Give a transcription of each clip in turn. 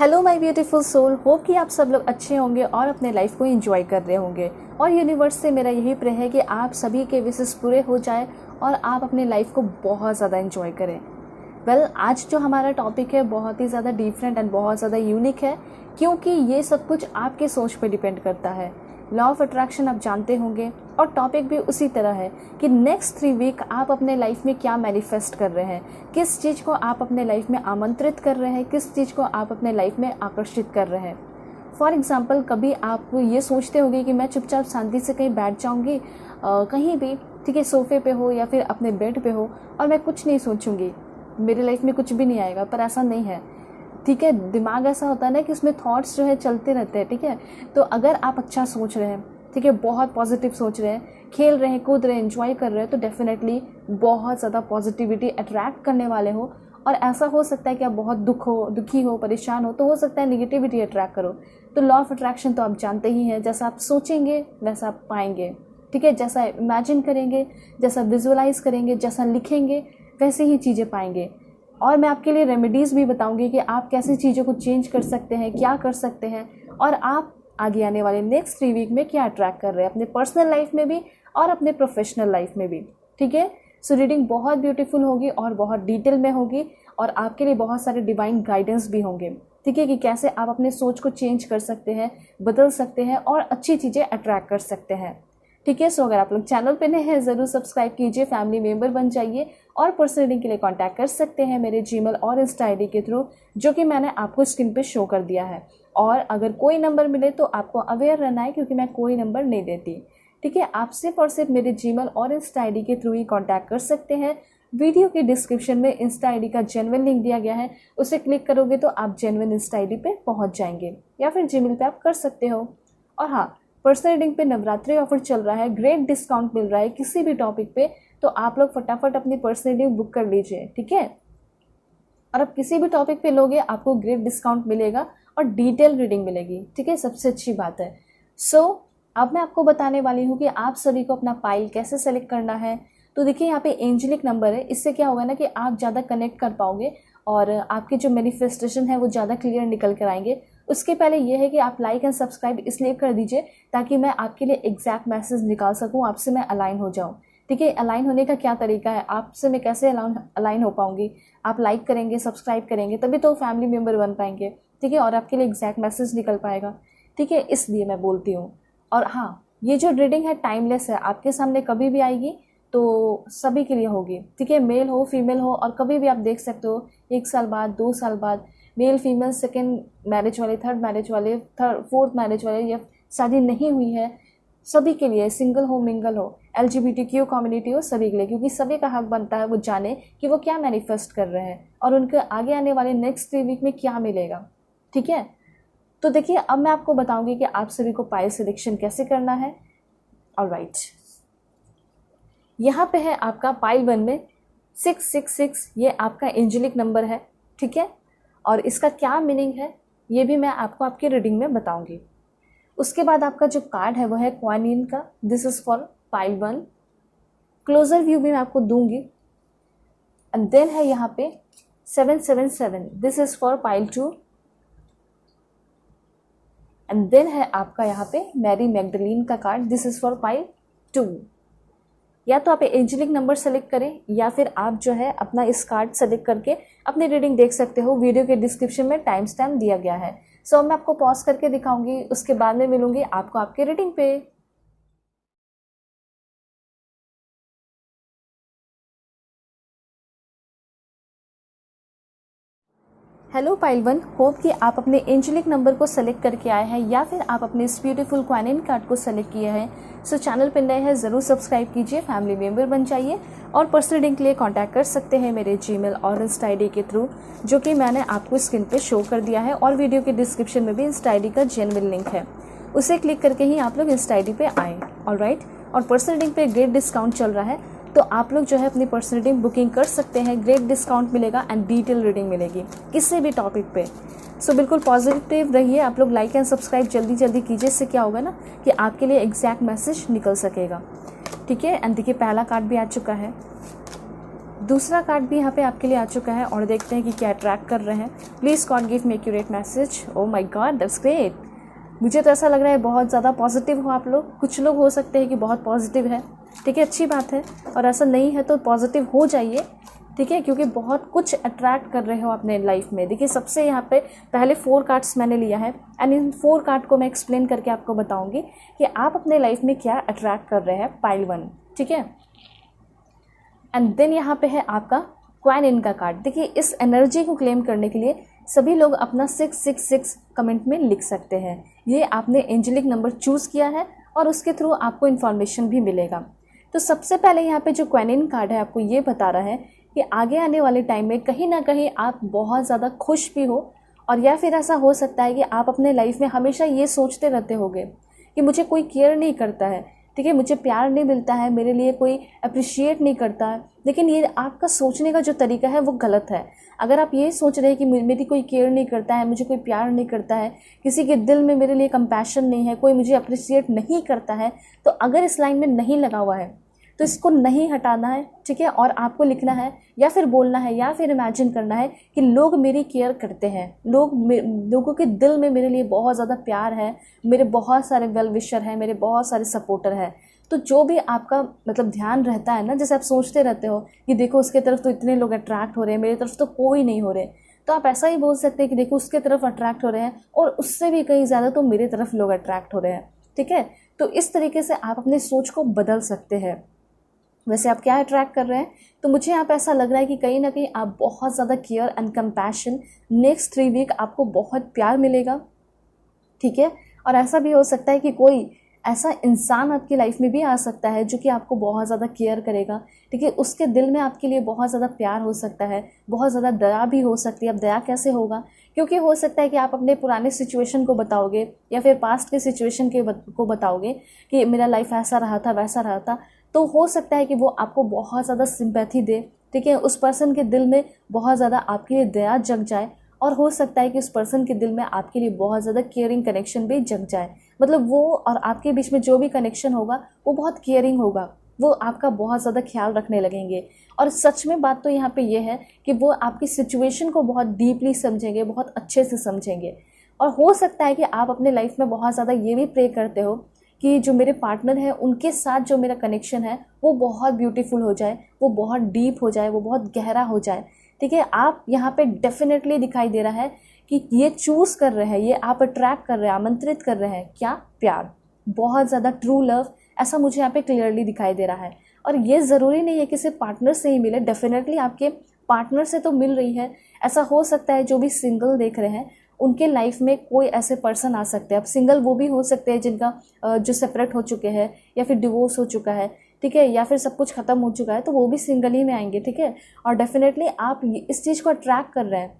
Hello my beautiful soul, hope कि आप सब लोग अच्छे होंगे और अपने लाइफ को एंजॉय कर रहे होंगे। और यूनिवर्स से मेरा यही प्रे है कि आप सभी के विशेष पूरे हो जाए और आप अपने लाइफ को बहुत ज़्यादा एंजॉय करें। आज जो हमारा टॉपिक है बहुत ही ज़्यादा डिफरेंट एंड बहुत ज़्यादा यूनिक है, क्योंकि ये सब कुछ आपके सोच पे डिपेंड करता है। लॉ ऑफ अट्रैक्शन आप जानते होंगे और टॉपिक भी उसी तरह है कि नेक्स्ट 3 वीक आप अपने लाइफ में क्या मैनिफेस्ट कर रहे हैं, किस चीज़ को आप अपने लाइफ में आमंत्रित कर रहे हैं, किस चीज़ को आप अपने लाइफ में आकर्षित कर रहे हैं। फॉर एग्जाम्पल, कभी आप ये सोचते होंगे कि मैं चुपचाप शांति से कहीं बैठ जाऊँगी, कहीं भी, ठीक है, सोफे पे हो या फिर अपने बेड पे हो, और मैं कुछ नहीं सोचूंगी, मेरी लाइफ में कुछ भी नहीं आएगा। पर ऐसा नहीं है, ठीक है। दिमाग ऐसा होता है ना कि उसमें थॉट्स जो है चलते रहते हैं, ठीक है। तो अगर आप अच्छा सोच रहे हैं, ठीक है, बहुत पॉजिटिव सोच रहे हैं, खेल रहे हैं, कूद रहे हैं, एंजॉय कर रहे हैं, तो डेफिनेटली बहुत ज़्यादा पॉजिटिविटी अट्रैक्ट करने वाले हो। और ऐसा हो सकता है कि आप बहुत दुखी हो, परेशान हो, तो हो सकता है निगेटिविटी अट्रैक्ट करो। तो लॉ ऑफ अट्रैक्शन तो आप जानते ही हैं, जैसा आप सोचेंगे वैसा आप पाएंगे, ठीक है। जैसा इमेजिन करेंगे, जैसा विजुअलाइज करेंगे, जैसा लिखेंगे, वैसे ही चीज़ें पाएंगे। और मैं आपके लिए रेमेडीज़ भी बताऊंगी कि आप कैसे चीज़ों को चेंज कर सकते हैं, क्या कर सकते हैं, और आप आगे आने वाले नेक्स्ट 3 वीक में क्या अट्रैक्ट कर रहे हैं अपने पर्सनल लाइफ में भी और अपने प्रोफेशनल लाइफ में भी, ठीक है। सो रीडिंग बहुत ब्यूटीफुल होगी और बहुत डिटेल में होगी, और आपके लिए बहुत सारे डिवाइन गाइडेंस भी होंगे, ठीक है, कि कैसे आप अपने सोच को चेंज कर सकते हैं, बदल सकते हैं और अच्छी चीज़ें अट्रैक्ट कर सकते हैं, ठीक है। सो अगर आप लोग चैनल पे नए हैं ज़रूर सब्सक्राइब कीजिए, फैमिली मेंबर बन जाइए, और पर्सनल रीडिंग के लिए कांटेक्ट कर सकते हैं मेरे जीमेल और इंस्टा आईडी के थ्रू, जो कि मैंने आपको स्क्रीन पे शो कर दिया है। और अगर कोई नंबर मिले तो आपको अवेयर रहना है, क्योंकि मैं कोई नंबर नहीं देती, ठीक है। आप सिर्फ और सिर्फ मेरे जीमेल और इंस्टा आईडी के थ्रू ही कॉन्टैक्ट कर सकते हैं। वीडियो के डिस्क्रिप्शन में इंस्टा आईडी का जेन्युइन लिंक दिया गया है, उसे क्लिक करोगे तो आप जेन्युइन इंस्टा आईडी पे पहुँच जाएंगे, या फिर जीमेल पे आप कर सकते हो। और हाँ, पर्सनल रीडिंग पे नवरात्रि ऑफर चल रहा है, ग्रेट डिस्काउंट मिल रहा है किसी भी टॉपिक पे, तो आप लोग फटाफट अपनी पर्सनल रीडिंग बुक कर लीजिए, ठीक है। और आप किसी भी टॉपिक पे लोगे आपको ग्रेट डिस्काउंट मिलेगा और डिटेल रीडिंग मिलेगी, ठीक है, सबसे अच्छी बात है। सो अब मैं आपको बताने वाली हूँ कि आप सभी को अपना पाइल कैसे सेलेक्ट करना है। तो देखिए, यहाँ पे एंजेलिक नंबर है, इससे क्या होगा ना कि आप ज़्यादा कनेक्ट कर पाओगे और आपके जो मैनिफेस्टेशन है वो ज़्यादा क्लियर निकल कर आएंगे। उसके पहले ये है कि आप लाइक एंड सब्सक्राइब इसलिए कर दीजिए ताकि मैं आपके लिए एग्जैक्ट मैसेज निकाल सकूं, आपसे मैं अलाइन हो जाऊं, ठीक है। अलाइन होने का क्या तरीका है, आपसे मैं कैसे अलाइन हो पाऊंगी, आप लाइक करेंगे, सब्सक्राइब करेंगे, तभी तो फैमिली मेम्बर बन पाएंगे, ठीक है, और आपके लिए एग्जैक्ट मैसेज निकल पाएगा, ठीक है, इसलिए मैं बोलती हूँ। और हाँ, ये जो रीडिंग है टाइमलेस है, आपके सामने कभी भी आएगी, तो सभी के लिए होगी, ठीक है, मेल हो फीमेल हो, और कभी भी आप देख सकते हो, 1 साल बाद, 2 साल बाद, मेल फीमेल, सेकेंड मैरिज वाले, थर्ड मैरिज वाले, फोर्थ मैरिज वाले, या शादी नहीं हुई है, सभी के लिए, सिंगल हो मिंगल हो, LGBTQ कम्युनिटी हो, सभी के लिए, क्योंकि सभी का हक बनता है वो जाने कि वो क्या मैनिफेस्ट कर रहे हैं और उनके आगे आने वाले नेक्स्ट 3 वीक में क्या मिलेगा, ठीक है। तो देखिए, अब मैं आपको बताऊंगी कि आप सभी को पाइल सिलेक्शन कैसे करना है। ऑलराइट, यहाँ पे है आपका पाइल 1 में 666, ये आपका एंजेलिक नंबर है, ठीक है, और इसका क्या मीनिंग है ये भी मैं आपको आपकी रीडिंग में बताऊंगी। उसके बाद आपका जो कार्ड है वो है क्वाइन का, this is for pile 1, closer view भी मैं आपको दूंगी। एंड देन है यहाँ पे 777, this is for pile 2। And then है आपका यहाँ पे मैरी मैग्डलीन का card, this is for pile 2। या तो आप एंजेलिक नंबर सेलेक्ट करें, या फिर आप जो है अपना इस कार्ड सेलेक्ट करके अपनी रीडिंग देख सकते हो। वीडियो के डिस्क्रिप्शन में टाइम स्टैम्प दिया गया है। सो मैं आपको पॉज करके दिखाऊंगी, उसके बाद में मिलूंगी आपको आपकी रीडिंग पे। हेलो पाइल 1, होप कि आप एंजेलिक एंजेलिक नंबर को सेलेक्ट करके आए हैं, या फिर आप अपने इस ब्यूटीफुल क्वाइन कार्ड को सेलेक्ट किए हैं। सो चैनल पर नए हैं ज़रूर सब्सक्राइब कीजिए, फैमिली मेम्बर बन जाइए, और पर्सनल रीडिंग के लिए कांटेक्ट कर सकते हैं मेरे जीमेल और इंस्टा आईडी के थ्रू, जो कि मैंने आपको स्क्रीन पे शो कर दिया है, और वीडियो के डिस्क्रिप्शन में भी इंस्टा आईडी का जेन्युइन लिंक है, उसे क्लिक करके ही आप लोग इंस्टा आईडी पे आएँ। ऑलराइट, और पर्सनल रीडिंग पे ग्रेट डिस्काउंट चल रहा है, तो आप लोग जो है अपनी पर्सनल रीडिंग बुकिंग कर सकते हैं, ग्रेट डिस्काउंट मिलेगा एंड डिटेल रीडिंग मिलेगी किसी भी टॉपिक पे। सो बिल्कुल पॉजिटिव रहिए, आप लोग लाइक एंड सब्सक्राइब जल्दी जल्दी कीजिए, इससे क्या होगा ना कि आपके लिए एग्जैक्ट मैसेज निकल सकेगा, ठीक है। एंड देखिए, पहला कार्ड भी आ चुका है, दूसरा कार्ड भी यहाँ पे आपके लिए आ चुका है और देखते हैं कि क्या अट्रैक्ट कर रहे हैं। Please God give me accurate message. Oh my God, that's great. मुझे तो ऐसा लग रहा है बहुत ज़्यादा पॉजिटिव हो आप लोग। कुछ लोग हो सकते हैं कि बहुत पॉजिटिव है, ठीक है, अच्छी बात है। और ऐसा नहीं है तो पॉजिटिव हो जाइए, ठीक है, क्योंकि बहुत कुछ अट्रैक्ट कर रहे हो अपने लाइफ में। देखिए सबसे यहाँ पे पहले 4 कार्ड्स मैंने लिया है एंड इन 4 कार्ड को मैं एक्सप्लेन करके आपको बताऊंगी कि आप अपने लाइफ में क्या अट्रैक्ट कर रहे हैं। पाइल 1, ठीक है। एंड देन यहाँ पे है आपका क्वीन इन का कार्ड। देखिए इस एनर्जी को क्लेम करने के लिए सभी लोग अपना 666 कमेंट में लिख सकते हैं। ये आपने एंजेलिक नंबर चूज़ किया है और उसके थ्रू आपको इन्फॉर्मेशन भी मिलेगा। तो सबसे पहले यहाँ पे जो क्वीन इन कार्ड है आपको ये बता रहा है कि आगे आने वाले टाइम में कहीं ना कहीं आप बहुत ज़्यादा खुश भी हो, और या फिर ऐसा हो सकता है कि आप अपने लाइफ में हमेशा ये सोचते रहते होगे कि मुझे कोई केयर नहीं करता है, ठीक है, मुझे प्यार नहीं मिलता है, मेरे लिए कोई अप्रिशिएट नहीं करता है। लेकिन ये आपका सोचने का जो तरीका है वो गलत है। अगर आप ये सोच रहे हैं कि मेरी कोई केयर नहीं करता है, मुझे कोई प्यार नहीं करता है, किसी के दिल में मेरे लिए कंपैशन नहीं है, कोई मुझे अप्रिशिएट नहीं करता है, तो अगर इस लाइन में नहीं लगा हुआ है तो इसको नहीं हटाना है, ठीक है। और आपको लिखना है या फिर बोलना है या फिर इमेजिन करना है कि लोग मेरी केयर करते हैं, लोगों के दिल में मेरे लिए बहुत ज़्यादा प्यार है, मेरे बहुत सारे वेल विशर हैं, मेरे बहुत सारे सपोर्टर हैं। तो जो भी आपका मतलब ध्यान रहता है ना, जैसे आप सोचते रहते हो कि देखो उसके तरफ तो इतने लोग अट्रैक्ट हो रहे हैं, मेरी तरफ तो कोई नहीं हो रहे, तो आप ऐसा ही बोल सकते हैं कि देखो उसके तरफ अट्रैक्ट हो रहे हैं और उससे भी कहीं ज़्यादा तो मेरी तरफ लोग अट्रैक्ट हो रहे हैं, ठीक है। तो इस तरीके से आप अपनी सोच को बदल सकते हैं। वैसे आप क्या अट्रैक्ट कर रहे हैं, तो मुझे यहाँ पे ऐसा लग रहा है कि कहीं ना कहीं आप बहुत ज़्यादा care and compassion, next 3 week आपको बहुत प्यार मिलेगा, ठीक है। और ऐसा भी हो सकता है कि कोई ऐसा इंसान आपकी लाइफ में भी आ सकता है जो कि आपको बहुत ज़्यादा केयर करेगा, ठीक है, उसके दिल में आपके लिए बहुत ज़्यादा प्यार हो सकता है, बहुत ज़्यादा दया भी हो सकती है। अब दया कैसे होगा, क्योंकि हो सकता है कि आप अपने पुराने सिचुएशन को बताओगे या फिर पास्ट के सिचुएशन को बताओगे कि मेरा लाइफ ऐसा रहा था वैसा रहा था, तो हो सकता है कि वो आपको बहुत ज़्यादा सिंपैथी दे, ठीक है, उस पर्सन के दिल में बहुत ज़्यादा आपके लिए दया जग जाए, और हो सकता है कि उस पर्सन के दिल में आपके लिए बहुत ज़्यादा केयरिंग कनेक्शन भी जग जाए। मतलब वो और आपके बीच में जो भी कनेक्शन होगा वो बहुत केयरिंग होगा, वो आपका बहुत ज़्यादा ख्याल रखने लगेंगे। और सच में बात तो यहाँ पे ये है कि वो आपकी सिचुएशन को बहुत डीपली समझेंगे, बहुत अच्छे से समझेंगे। और हो सकता है कि आप अपने लाइफ में बहुत ज़्यादा ये भी प्रे करते हो कि जो मेरे पार्टनर है उनके साथ जो मेरा कनेक्शन है वो बहुत ब्यूटीफुल हो जाए, वो बहुत डीप हो जाए, वो बहुत गहरा हो जाए, ठीक है। आप यहाँ पे डेफिनेटली दिखाई दे रहा है कि ये चूज़ कर रहे हैं, ये आप अट्रैक्ट कर रहे हैं, आमंत्रित कर रहे हैं क्या, प्यार, बहुत ज़्यादा ट्रू लव, ऐसा मुझे यहाँ पे क्लियरली दिखाई दे रहा है। और ये ज़रूरी नहीं है कि सिर्फ पार्टनर से ही मिले, डेफिनेटली आपके पार्टनर से तो मिल रही है। ऐसा हो सकता है जो भी सिंगल देख रहे हैं उनके लाइफ में कोई ऐसे पर्सन आ सकते हैं। अब सिंगल वो भी हो सकते हैं जिनका जो सेपरेट हो चुके हैं या फिर डिवोर्स हो चुका है, ठीक है, या फिर सब कुछ ख़त्म हो चुका है, तो वो भी सिंगल ही में आएंगे, ठीक है। और डेफिनेटली आप इस चीज़ को अट्रैक्ट कर रहे हैं,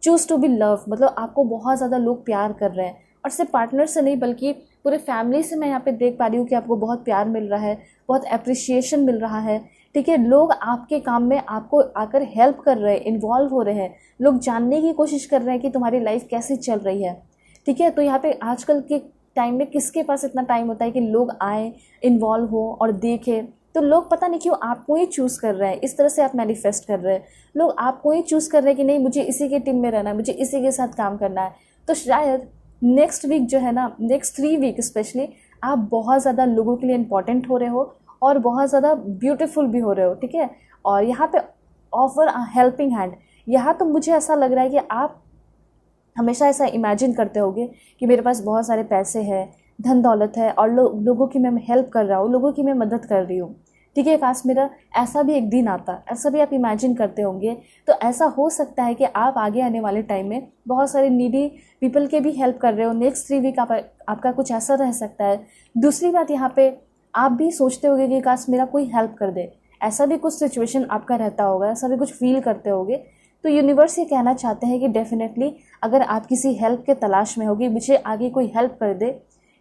चूज़ टू बी लव, मतलब आपको बहुत ज़्यादा लोग प्यार कर रहे हैं, और सिर्फ पार्टनर से नहीं बल्कि पूरे फैमिली से मैं यहाँ पे देख पा रही हूँ कि आपको बहुत प्यार मिल रहा है, बहुत अप्रिशिएशन मिल रहा है, ठीक है। लोग आपके काम में आपको आकर हेल्प कर रहे हैं, इन्वॉल्व हो रहे हैं, लोग जानने की कोशिश कर रहे हैं कि तुम्हारी लाइफ कैसे चल रही है, ठीक है। तो यहाँ पे आजकल के टाइम में किसके पास इतना टाइम होता है कि लोग आए, इन्वॉल्व हो और देखें। तो लोग पता नहीं क्यों आपको ही चूज़ कर रहे हैं, इस तरह से आप मैनिफेस्ट कर रहे हैं, लोग आपको ही चूज़ कर रहे हैं कि नहीं मुझे इसी के टीम में रहना है, मुझे इसी के साथ काम करना है। तो शायद नेक्स्ट वीक जो है ना, नेक्स्ट 3 वीक स्पेशली आप बहुत ज़्यादा लोगों के लिए इंपॉर्टेंट हो रहे हो और बहुत ज़्यादा ब्यूटीफुल भी हो रहे हो, ठीक है। और यहाँ पे ऑफर हेल्पिंग हैंड, यहाँ तो मुझे ऐसा लग रहा है कि आप हमेशा ऐसा इमेजिन करते होगे कि मेरे पास बहुत सारे पैसे हैं, धन दौलत है और लोगों की मैं हेल्प कर रहा हूँ, लोगों की मैं मदद कर रही हूँ, ठीक है। काश मेरा ऐसा भी एक दिन आता, ऐसा भी आप इमेजिन करते होंगे। तो ऐसा हो सकता है कि आप आगे आने वाले टाइम में बहुत सारे नीडी पीपल के भी हेल्प कर रहे हो। नेक्स्ट 3 वीक आपका कुछ ऐसा रह सकता है। दूसरी बात, यहाँ पे आप भी सोचते होगे कि काश मेरा कोई हेल्प कर दे, ऐसा भी कुछ सिचुएशन आपका रहता होगा, ऐसा भी कुछ फील करते होगे। तो यूनिवर्स ये कहना चाहते हैं कि डेफिनेटली अगर आप किसी हेल्प के तलाश में होगी, मुझे आगे कोई हेल्प कर दे,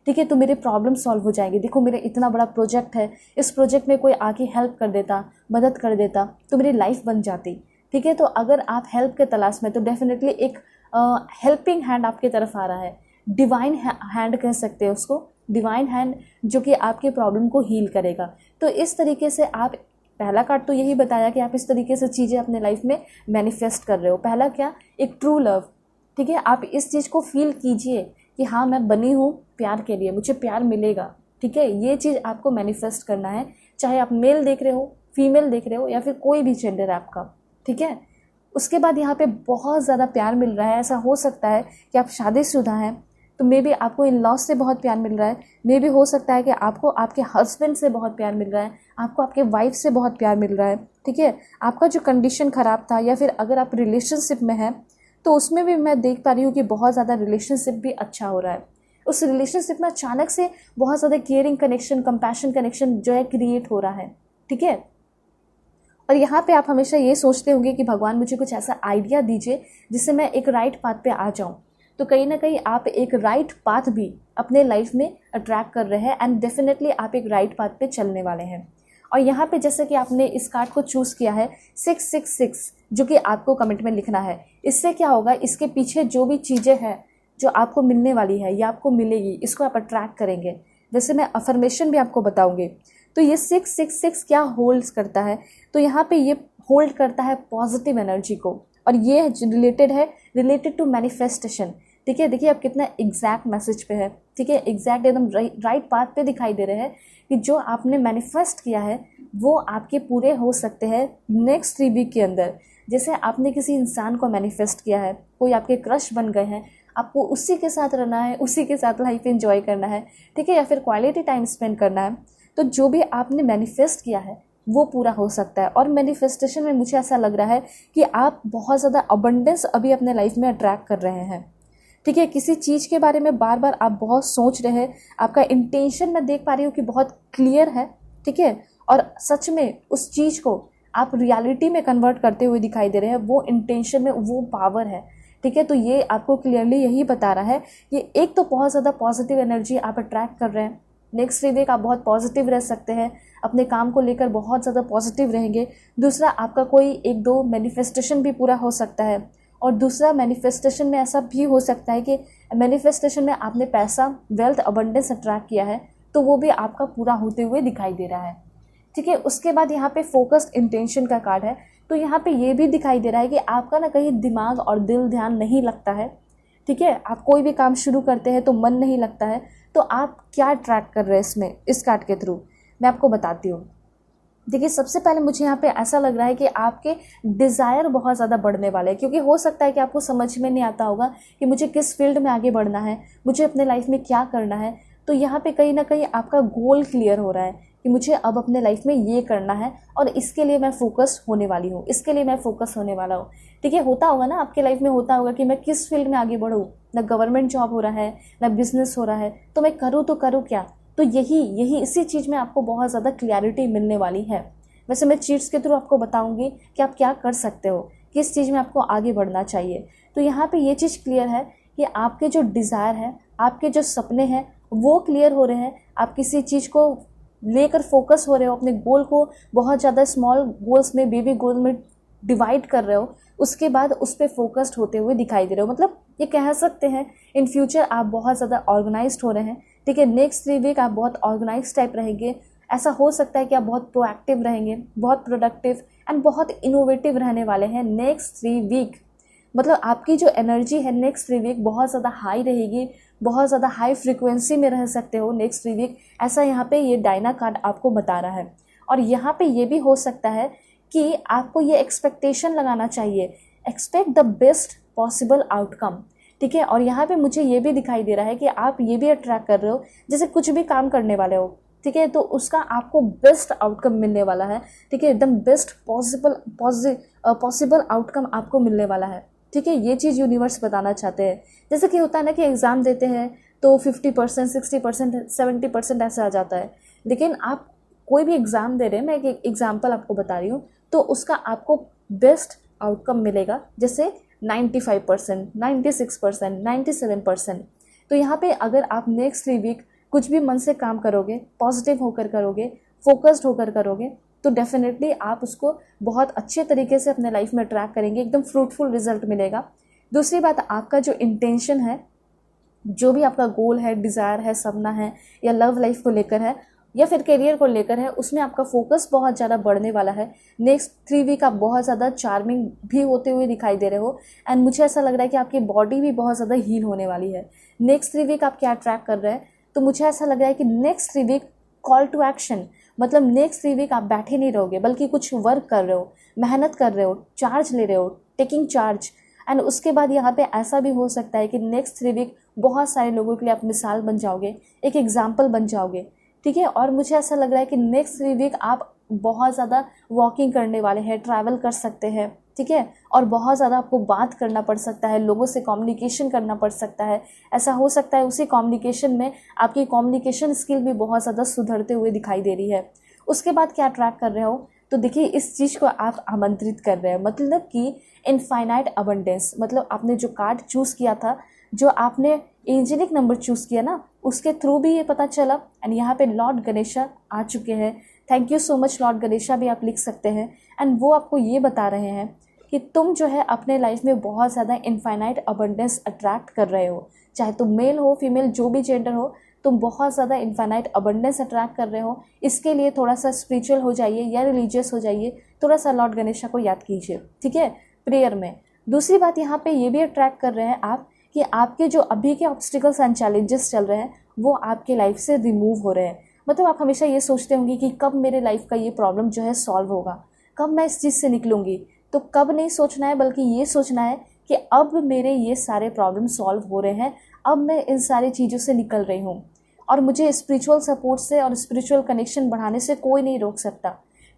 ठीक है, तो मेरे प्रॉब्लम सॉल्व हो जाएंगे। देखो मेरा इतना बड़ा प्रोजेक्ट है, इस प्रोजेक्ट में कोई आके हेल्प कर देता, मदद कर देता, तो मेरी लाइफ बन जाती, ठीक है। तो अगर आप हेल्प के तलाश में, तो डेफिनेटली एक हेल्पिंग हैंड आपकी तरफ आ रहा है, डिवाइन हैंड कह सकते हैं उसको, डिवाइन हैंड, जो कि आपके प्रॉब्लम को हील करेगा। तो इस तरीके से आप पहला कार्ड तो यही बताया कि आप इस तरीके से चीज़ें अपने लाइफ में मैनिफेस्ट कर रहे हो। पहला क्या, एक ट्रू लव, ठीक है। आप इस चीज़ को फील कीजिए कि हाँ मैं बनी हूँ प्यार के लिए, मुझे प्यार मिलेगा, ठीक है। ये चीज़ आपको मैनिफेस्ट करना है, चाहे आप मेल देख रहे हो, फीमेल देख रहे हो, या फिर कोई भी जेंडर है आपका, ठीक है। उसके बाद यहाँ पे बहुत ज़्यादा प्यार मिल रहा है। ऐसा हो सकता है कि आप शादीशुदा हैं तो मे बी आपको इन लॉज से बहुत प्यार मिल रहा है, मे बी हो सकता है कि आपको आपके हस्बैंड से बहुत प्यार मिल रहा है, आपको आपके वाइफ से बहुत प्यार मिल रहा है, ठीक है। आपका जो कंडीशन ख़राब था, या फिर अगर आप रिलेशनशिप में हैं तो उसमें भी मैं देख पा रही हूँ कि बहुत ज़्यादा रिलेशनशिप भी अच्छा हो रहा है। उस रिलेशनशिप में अचानक से बहुत ज़्यादा केयरिंग कनेक्शन, कंपैशन कनेक्शन जो है क्रिएट हो रहा है, ठीक है। और यहाँ पे आप हमेशा ये सोचते होंगे कि भगवान मुझे कुछ ऐसा आइडिया दीजिए जिससे मैं एक राइट पाथ पे आ जाऊँ। तो कहीं ना कहीं आप एक राइट पाथ भी अपने लाइफ में अट्रैक्ट कर रहे हैं, एंड डेफिनेटली आप एक राइट पाथ पे चलने वाले हैं। और यहाँ पे जैसे कि आपने इस कार्ड को चूज़ किया है 666, जो कि आपको कमेंट में लिखना है। इससे क्या होगा, इसके पीछे जो भी चीज़ें हैं जो आपको मिलने वाली है या आपको मिलेगी, इसको आप अट्रैक्ट करेंगे। वैसे मैं अफर्मेशन भी आपको बताऊंगी। तो ये 666 क्या होल्ड्स करता है, तो यहाँ पे ये होल्ड करता है पॉजिटिव एनर्जी को, और ये रिलेटेड टू मैनिफेस्टेशन, ठीक है। देखिए आप कितना एग्जैक्ट मैसेज पे है, ठीक है, एग्जैक्ट एकदम राइट पाथ पे दिखाई दे रहे हैं कि जो आपने मैनिफेस्ट किया है वो आपके पूरे हो सकते हैं नेक्स्ट 3 वीक के अंदर। जैसे आपने किसी इंसान को मैनिफेस्ट किया है, कोई आपके क्रश बन गए हैं, आपको उसी के साथ रहना है, उसी के साथ लाइफ एंजॉय करना है, ठीक है, या फिर क्वालिटी टाइम स्पेंड करना है, तो जो भी आपने मैनिफेस्ट किया है वो पूरा हो सकता है। और मैनिफेस्टेशन में मुझे ऐसा लग रहा है कि आप बहुत ज़्यादा अबंडेंस अभी अपने लाइफ में अट्रैक्ट कर रहे हैं, ठीक है। किसी चीज़ के बारे में बार बार आप बहुत सोच रहे हैं, आपका इंटेंशन मैं देख पा रही हूँ कि बहुत क्लियर है, ठीक है, और सच में उस चीज़ को आप रियलिटी में कन्वर्ट करते हुए दिखाई दे रहे हैं। वो इंटेंशन में वो पावर है, ठीक है। तो ये आपको क्लियरली यही बता रहा है कि एक तो बहुत ज़्यादा पॉजिटिव एनर्जी आप अट्रैक्ट कर रहे हैं। नेक्स्ट 3 वीक आप बहुत पॉजिटिव रह सकते हैं, अपने काम को लेकर बहुत ज़्यादा पॉजिटिव रहेंगे। दूसरा, आपका कोई 1-2 मैनिफेस्टेशन भी पूरा हो सकता है। और दूसरा, मैनिफेस्टेशन में ऐसा भी हो सकता है कि मैनिफेस्टेशन में आपने पैसा, वेल्थ, अबंडेंस अट्रैक्ट किया है, तो वो भी आपका पूरा होते हुए दिखाई दे रहा है, ठीक है। उसके बाद यहाँ पे फोकस्ड इंटेंशन का कार्ड है। तो यहाँ पे ये भी दिखाई दे रहा है कि आपका ना कहीं दिमाग और दिल ध्यान नहीं लगता है, ठीक है। आप कोई भी काम शुरू करते हैं तो मन नहीं लगता है। तो आप क्या ट्रैक कर रहे हैं इसमें, इस कार्ड के थ्रू मैं आपको बताती हूँ। देखिए सबसे पहले मुझे यहाँ पे ऐसा लग रहा है कि आपके डिज़ायर बहुत ज़्यादा बढ़ने वाले हैं, क्योंकि हो सकता है कि आपको समझ में नहीं आता होगा कि मुझे किस फील्ड में आगे बढ़ना है, मुझे अपने लाइफ में क्या करना है। तो यहाँ पे कहीं ना कहीं आपका गोल क्लियर हो रहा है कि मुझे अब अपने लाइफ में ये करना है और इसके लिए मैं फोकस होने वाली हूँ, इसके लिए मैं फोकस होने वाला हूँ, ठीक है। होता होगा ना आपके लाइफ में, होता होगा कि मैं किस फील्ड में आगे बढ़ूँ, ना गवर्नमेंट जॉब हो रहा है, ना बिजनेस हो रहा है, तो मैं करूँ तो करूँ क्या। तो यही इसी चीज़ में आपको बहुत ज़्यादा क्लैरिटी मिलने वाली है। वैसे मैं चीट्स के थ्रू आपको बताऊंगी कि आप क्या कर सकते हो, किस चीज़ में आपको आगे बढ़ना चाहिए। तो यहाँ पे ये चीज़ क्लियर है कि आपके जो डिज़ायर है, आपके जो सपने हैं वो क्लियर हो रहे हैं। आप किसी चीज़ को लेकर फोकस हो रहे हो, अपने गोल को बहुत ज़्यादा स्मॉल गोल्स में, बेबी गोल में डिवाइड कर रहे हो, उसके बाद उस पर फोकस्ड होते हुए दिखाई दे रहे हो। मतलब ये कह सकते हैं इन फ्यूचर आप बहुत ज़्यादा ऑर्गेनाइज्ड हो रहे हैं, ठीक है। नेक्स्ट 3 वीक आप बहुत ऑर्गेनाइज टाइप रहेंगे। ऐसा हो सकता है कि आप बहुत प्रोएक्टिव रहेंगे, बहुत प्रोडक्टिव एंड बहुत इनोवेटिव रहने वाले हैं नेक्स्ट 3 वीक। मतलब आपकी जो एनर्जी है नेक्स्ट 3 वीक बहुत ज़्यादा हाई रहेगी, बहुत ज़्यादा हाई फ्रीक्वेंसी में रह सकते हो नेक्स्ट 3 वीक, ऐसा यहाँ पे ये डायना कार्ड आपको बता रहा है। और यहाँ पे ये भी हो सकता है कि आपको ये एक्सपेक्टेशन लगाना चाहिए, expect the best possible outcome, ठीक है। और यहाँ पे मुझे ये भी दिखाई दे रहा है कि आप ये भी अट्रैक्ट कर रहे हो, जैसे कुछ भी काम करने वाले हो, ठीक है, तो उसका आपको बेस्ट आउटकम मिलने वाला है, ठीक है, एकदम बेस्ट पॉसिबल आउटकम आपको मिलने वाला है, ठीक है। ये चीज़ यूनिवर्स बताना चाहते हैं। जैसे कि होता है ना कि एग्ज़ाम देते हैं तो 50%, 60%, 70% ऐसा आ जाता है, लेकिन आप कोई भी एग्ज़ाम दे रहे हैं, मैं एक एग्जाम्पल आपको बता रही हूँ, तो उसका आपको बेस्ट आउटकम मिलेगा, जैसे 95%, 96%, 97%। तो यहाँ पे अगर आप नेक्स्ट 3 वीक कुछ भी मन से काम करोगे, पॉजिटिव होकर करोगे, फोकस्ड होकर करोगे, तो डेफिनेटली आप उसको बहुत अच्छे तरीके से अपने लाइफ में ट्रैक करेंगे, एकदम फ्रूटफुल रिजल्ट मिलेगा। दूसरी बात, आपका जो इंटेंशन है, जो भी आपका गोल है, डिज़ायर है, सपना है या लव लाइफ को लेकर है, या फिर करियर को लेकर है, उसमें आपका फोकस बहुत ज़्यादा बढ़ने वाला है। नेक्स्ट 3 वीक आप बहुत ज़्यादा चार्मिंग भी होते हुए दिखाई दे रहे हो, एंड मुझे ऐसा लग रहा है कि आपकी बॉडी भी बहुत ज़्यादा हील होने वाली है। नेक्स्ट 3 वीक आप क्या ट्रैक कर रहे हैं, तो मुझे ऐसा लग रहा है कि next 3 week call to action, मतलब नेक्स्ट 3 वीक आप बैठे नहीं रहोगे, बल्कि कुछ वर्क कर रहे हो, मेहनत कर रहे हो, चार्ज ले रहे हो, टेकिंग चार्ज। एंड उसके बाद यहाँ पे ऐसा भी हो सकता है कि नेक्स्ट 3 वीक बहुत सारे लोगों के लिए आप मिसाल बन जाओगे, एक एग्जाम्पल बन जाओगे, ठीक है। और मुझे ऐसा लग रहा है कि नेक्स्ट 3 वीक आप बहुत ज़्यादा वॉकिंग करने वाले हैं, ट्रैवल कर सकते हैं, ठीक है। और बहुत ज़्यादा आपको बात करना पड़ सकता है, लोगों से कम्युनिकेशन करना पड़ सकता है। ऐसा हो सकता है उसी कम्युनिकेशन में आपकी कम्युनिकेशन स्किल भी बहुत ज़्यादा सुधरते हुए दिखाई दे रही है। उसके बाद क्या ट्रैक कर रहे हो, तो देखिए इस चीज़ को आप आमंत्रित कर रहे हैं, मतलब कि इनफाइनाइट अबंडेंस। मतलब आपने जो कार्ड चूज़ किया था, जो आपने एंजेलिक नंबर चूज़ किया ना, उसके थ्रू भी ये पता चला। एंड यहाँ पे लॉर्ड गणेशा आ चुके हैं। Thank you so much Lord Ganesha भी आप लिख सकते हैं। एंड वो आपको ये बता रहे हैं कि तुम जो है अपने लाइफ में बहुत ज़्यादा इनफाइनाइट अबंडेंस अट्रैक्ट कर रहे हो, चाहे तुम मेल हो फीमेल जो भी जेंडर हो, तुम बहुत ज़्यादा इनफाइनाइट अबंडेंस अट्रैक्ट कर रहे हो। इसके लिए थोड़ा सा स्पिरिचुअल हो जाइए या रिलीजियस हो जाइए, थोड़ा सा लॉर्ड गणेशा को याद कीजिए, ठीक है, प्रेयर में। दूसरी बात यहाँ पे ये भी अट्रैक्ट कर रहे हैं आप कि आपके जो अभी के ऑब्स्टिकल्स एंड चैलेंजेस चल रहे हैं वो आपके लाइफ से रिमूव हो रहे हैं। मतलब आप हमेशा ये सोचते होंगे कि कब मेरे लाइफ का ये प्रॉब्लम जो है सॉल्व होगा, कब मैं इस चीज़ से निकलूँगी। तो कब नहीं सोचना है, बल्कि ये सोचना है कि अब मेरे ये सारे प्रॉब्लम सॉल्व हो रहे हैं, अब मैं इन सारी चीज़ों से निकल रही हूँ और मुझे स्पिरिचुअल सपोर्ट से और स्पिरिचुअल कनेक्शन बढ़ाने से कोई नहीं रोक सकता।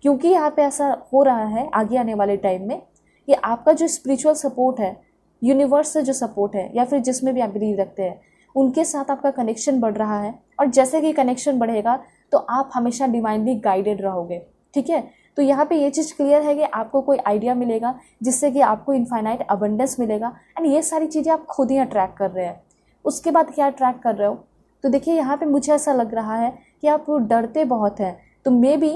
क्योंकि यहाँ पे ऐसा हो रहा है आगे आने वाले टाइम में कि आपका जो स्पिरिचुअल सपोर्ट है, यूनिवर्स से जो सपोर्ट है, या फिर जिसमें भी आप बिलीव रखते हैं, उनके साथ आपका कनेक्शन बढ़ रहा है। और जैसे कि कनेक्शन बढ़ेगा तो आप हमेशा डिवाइनली गाइडेड रहोगे, ठीक है। तो यहाँ पे ये चीज़ क्लियर है कि आपको कोई आइडिया मिलेगा जिससे कि आपको इनफाइनाइट अबंडेंस मिलेगा, एंड ये सारी चीज़ें आप खुद ही अट्रैक्ट कर रहे हैं। उसके बाद क्या अट्रैक्ट कर रहे हो, तो देखिए यहाँ पे मुझे ऐसा लग रहा है कि आप डरते बहुत हैं, तो मे बी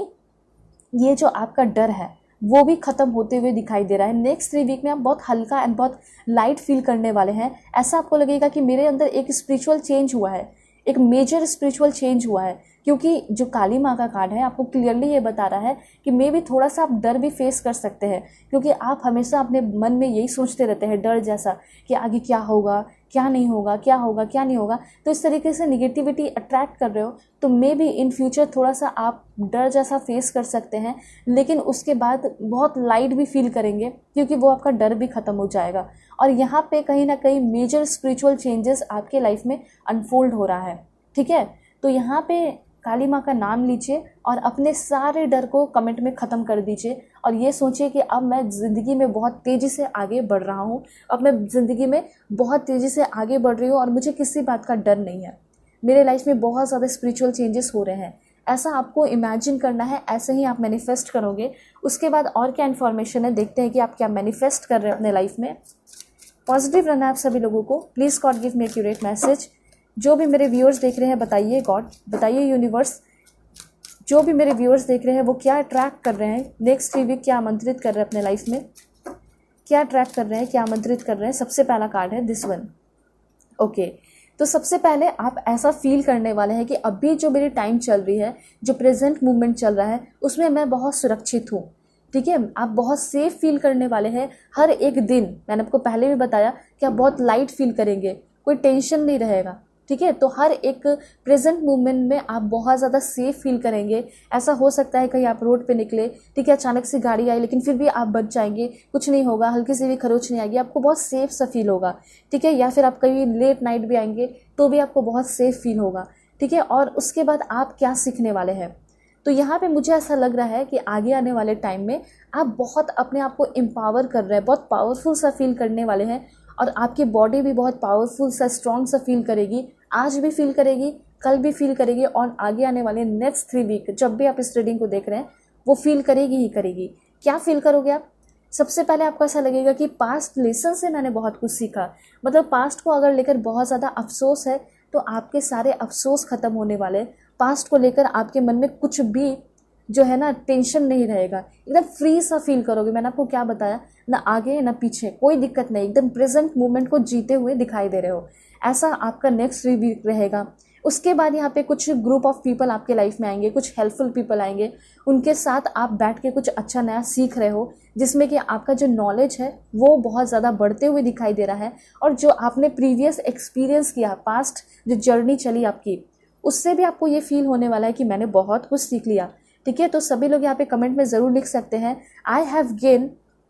ये जो आपका डर है वो भी ख़त्म होते हुए दिखाई दे रहा है। नेक्स्ट 3 वीक में आप बहुत हल्का एंड बहुत लाइट फील करने वाले हैं। ऐसा आपको लगेगा कि मेरे अंदर एक स्पिरिचुअल चेंज हुआ है, एक मेजर स्पिरिचुअल चेंज हुआ है। क्योंकि जो काली माँ का कार्ड है आपको क्लियरली ये बता रहा है कि मे भी थोड़ा सा आप डर भी फेस कर सकते हैं, क्योंकि आप हमेशा अपने मन में यही सोचते रहते हैं डर जैसा कि आगे क्या होगा, क्या नहीं होगा, क्या होगा, क्या नहीं होगा। तो इस तरीके से निगेटिविटी अट्रैक्ट कर रहे हो, तो मे बी इन फ्यूचर थोड़ा सा आप डर जैसा फेस कर सकते हैं, लेकिन उसके बाद बहुत लाइट भी फील करेंगे क्योंकि वो आपका डर भी ख़त्म हो जाएगा। और यहाँ पे कहीं ना कहीं मेजर स्पिरिचुअल चेंजेस आपके लाइफ में अनफोल्ड हो रहा है, ठीक है। तो यहाँ पे काली माँ का नाम लीजिए और अपने सारे डर को कमेंट में ख़त्म कर दीजिए और ये सोचिए कि अब मैं ज़िंदगी में बहुत तेज़ी से आगे बढ़ रहा हूँ, अब मैं ज़िंदगी में बहुत तेज़ी से आगे बढ़ रही हूँ और मुझे किसी बात का डर नहीं है। मेरे लाइफ में बहुत ज़्यादा स्पिरिचुअल चेंजेस हो रहे हैं, ऐसा आपको इमेजिन करना है, ऐसे ही आप मैनिफेस्ट करोगे। उसके बाद और क्या इन्फॉर्मेशन है, देखते हैं कि आप क्या मैनिफेस्ट कर रहे हैं अपने लाइफ में। पॉजिटिव रहना है आप सभी लोगों को। Please God give me accurate message. जो भी मेरे व्यूअर्स देख रहे हैं बताइए गॉड, बताइए यूनिवर्स, जो भी मेरे व्यूअर्स देख रहे हैं वो क्या अट्रैक्ट कर रहे हैं, नेक्स्ट 3 वीक क्या आमंत्रित कर रहे हैं अपने लाइफ में, क्या अट्रैक्ट कर रहे हैं, क्या आमंत्रित कर रहे हैं। सबसे पहला कार्ड है दिस वन। ओके, तो सबसे पहले आप ऐसा फील करने वाले हैं कि अभी जो मेरी टाइम चल रही है, जो प्रेजेंट मूवमेंट चल रहा है, उसमें मैं बहुत सुरक्षित हूँ, ठीक है। आप बहुत सेफ फील करने वाले हैं। हर एक दिन मैंने आपको पहले भी बताया कि आप बहुत लाइट फील करेंगे, कोई टेंशन नहीं रहेगा, ठीक है। तो हर एक प्रेजेंट मूवमेंट में आप बहुत ज़्यादा सेफ फील करेंगे। ऐसा हो सकता है कहीं आप रोड पे निकले, ठीक है, अचानक से गाड़ी आई लेकिन फिर भी आप बच जाएंगे, कुछ नहीं होगा, हल्की सी भी खरोच नहीं आएगी, आपको बहुत सेफ सा फील होगा, ठीक है। या फिर आप कहीं लेट नाइट भी आएंगे तो भी आपको बहुत सेफ फील होगा, ठीक है। और उसके बाद आप क्या सीखने वाले हैं, तो यहाँ पे मुझे ऐसा लग रहा है कि आगे आने वाले टाइम में आप बहुत अपने आप को एम्पावर कर रहे हैं, बहुत पावरफुल सा फील करने वाले हैं और आपकी बॉडी भी बहुत पावरफुल सा स्ट्रॉन्ग सा फील करेगी। आज भी फील करेगी, कल भी फील करेगी और आगे आने वाले नेक्स्ट 3 वीक जब भी आप इस रीडिंग को देख रहे हैं वो फील करेगी ही करेगी। क्या फील करोगे आप? सबसे पहले आपको ऐसा लगेगा कि पास्ट लेसन से मैंने बहुत कुछ सीखा। मतलब पास्ट को अगर लेकर बहुत ज़्यादा अफसोस है तो आपके सारे अफसोस ख़त्म होने वाले। पास्ट को लेकर आपके मन में कुछ भी जो है ना टेंशन नहीं रहेगा, एकदम फ्री सा फील करोगे। मैंने आपको क्या बताया, ना आगे ना पीछे, कोई दिक्कत नहीं, एकदम प्रेजेंट मोमेंट को जीते हुए दिखाई दे रहे हो। ऐसा आपका नेक्स्ट 3 वीक रहेगा। उसके बाद यहाँ पे कुछ ग्रुप ऑफ पीपल आपके लाइफ में आएंगे, कुछ हेल्पफुल पीपल आएंगे, उनके साथ आप बैठ के कुछ अच्छा नया सीख रहे हो, जिसमें कि आपका जो नॉलेज है वो बहुत ज़्यादा बढ़ते हुए दिखाई दे रहा है। और जो आपने प्रीवियस एक्सपीरियंस किया, पास्ट जो जर्नी चली आपकी, उससे भी आपको ये फील होने वाला है कि मैंने बहुत कुछ सीख लिया। ठीक है, तो सभी लोग यहाँ पे कमेंट में ज़रूर लिख सकते हैं, I have gain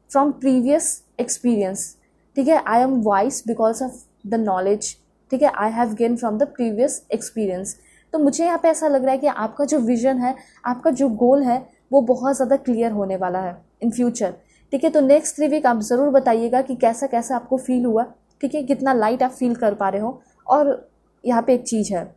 from previous experience. ठीक है, I M wise because of the knowledge. ठीक है, I have gain from the previous experience. तो मुझे यहाँ पे ऐसा लग रहा है कि आपका जो विजन है, आपका जो गोल है, वो बहुत ज़्यादा क्लियर होने वाला है इन फ्यूचर। ठीक है, तो नेक्स्ट 3 वीक आप ज़रूर बताइएगा कि कैसा कैसा आपको फील हुआ। ठीक है, कितना लाइट आप फील कर पा रहे हो। और यहाँ पे एक चीज़ है,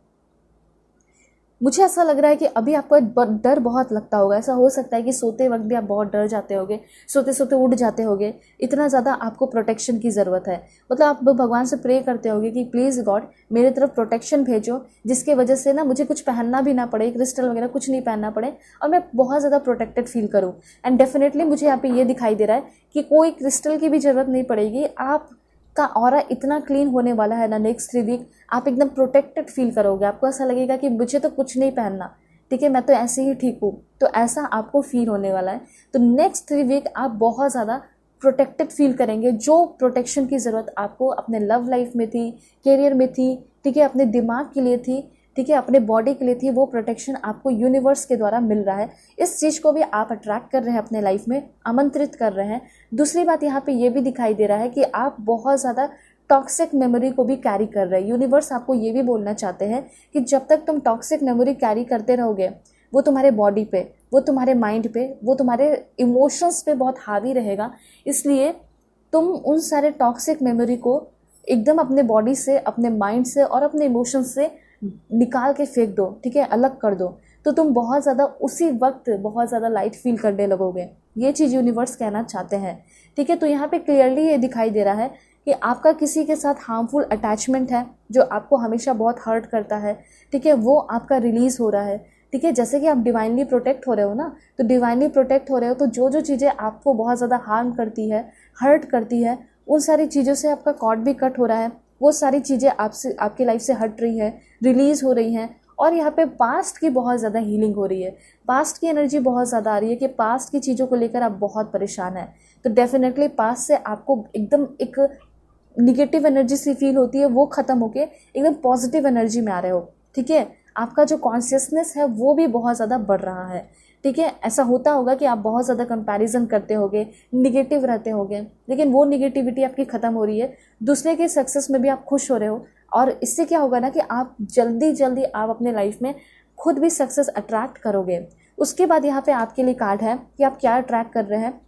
मुझे ऐसा लग रहा है कि अभी आपको डर बहुत लगता होगा। ऐसा हो सकता है कि सोते वक्त भी आप बहुत डर जाते होगे, सोते सोते उठ जाते होगे, इतना ज़्यादा आपको प्रोटेक्शन की ज़रूरत है। मतलब आप भगवान से प्रे करते होगे कि प्लीज़ गॉड मेरे तरफ प्रोटेक्शन भेजो, जिसके वजह से ना मुझे कुछ पहनना भी ना पड़े, क्रिस्टल वगैरह कुछ नहीं पहनना पड़े, और मैं बहुत ज़्यादा प्रोटेक्टेड फील करूँ। एंड डेफिनेटली मुझे यहाँ पे ये दिखाई दे रहा है कि कोई क्रिस्टल की भी ज़रूरत नहीं पड़ेगी। आप का ऑरा इतना क्लीन होने वाला है ना, नेक्स्ट 3 वीक आप एकदम प्रोटेक्टेड फील करोगे। आपको ऐसा लगेगा कि मुझे तो कुछ नहीं पहनना, ठीक है, मैं तो ऐसे ही ठीक हूँ। तो ऐसा आपको फील होने वाला है। तो नेक्स्ट 3 वीक आप बहुत ज़्यादा प्रोटेक्टेड फील करेंगे। जो प्रोटेक्शन की ज़रूरत आपको अपने लव लाइफ में थी, करियर में थी, ठीक है, अपने दिमाग के लिए थी, ठीक है, अपने बॉडी के लिए थी, वो प्रोटेक्शन आपको यूनिवर्स के द्वारा मिल रहा है। इस चीज़ को भी आप अट्रैक्ट कर रहे हैं अपने लाइफ में, आमंत्रित कर रहे हैं। दूसरी बात यहाँ पे ये भी दिखाई दे रहा है कि आप बहुत ज़्यादा टॉक्सिक मेमोरी को भी कैरी कर रहे हैं। यूनिवर्स आपको ये भी बोलना चाहते हैं कि जब तक तुम टॉक्सिक मेमोरी कैरी करते रहोगे, वो तुम्हारे बॉडी पे, वो तुम्हारे माइंड पे, वो तुम्हारे इमोशंस पे बहुत हावी रहेगा। इसलिए तुम उन सारे टॉक्सिक मेमोरी को एकदम अपने बॉडी से, अपने माइंड से और अपने इमोशंस से निकाल के फेंक दो, ठीक है, अलग कर दो। तो तुम बहुत ज़्यादा उसी वक्त बहुत ज़्यादा लाइट फील करने लगोगे। ये चीज़ यूनिवर्स कहना चाहते हैं। ठीक है, तो यहाँ पे क्लियरली ये दिखाई दे रहा है कि आपका किसी के साथ हार्मफुल अटैचमेंट है जो आपको हमेशा बहुत हर्ट करता है। ठीक है, वो आपका रिलीज़ हो रहा है। ठीक है, जैसे कि आप डिवाइनली प्रोटेक्ट हो रहे हो ना, तो डिवाइनली प्रोटेक्ट हो रहे हो तो जो जो चीज़ें आपको बहुत ज़्यादा हार्म करती है, हर्ट करती है, उन सारी चीज़ों से आपका कॉर्ड भी कट हो रहा है। वो सारी चीज़ें आपसे, आपकी लाइफ से हट रही है, रिलीज़ हो रही हैं। और यहाँ पे पास्ट की बहुत ज़्यादा हीलिंग हो रही है। पास्ट की एनर्जी बहुत ज़्यादा आ रही है कि पास्ट की चीज़ों को लेकर आप बहुत परेशान हैं। तो डेफिनेटली पास्ट से आपको एकदम एक निगेटिव एनर्जी सी फील होती है, वो ख़त्म होके एकदम पॉजिटिव एनर्जी में आ रहे हो। ठीक है, आपका जो कॉन्शियसनेस है वो भी बहुत ज़्यादा बढ़ रहा है। ठीक है, ऐसा होता होगा कि आप बहुत ज़्यादा कंपैरिजन करते होगे, निगेटिव रहते होगे, लेकिन वो निगेटिविटी आपकी ख़त्म हो रही है। दूसरे के सक्सेस में भी आप खुश हो रहे हो, और इससे क्या होगा ना कि आप जल्दी जल्दी आप अपने लाइफ में खुद भी सक्सेस अट्रैक्ट करोगे। उसके बाद यहाँ पे आपके लिए कार्ड है कि आप क्या अट्रैक्ट कर रहे हैं।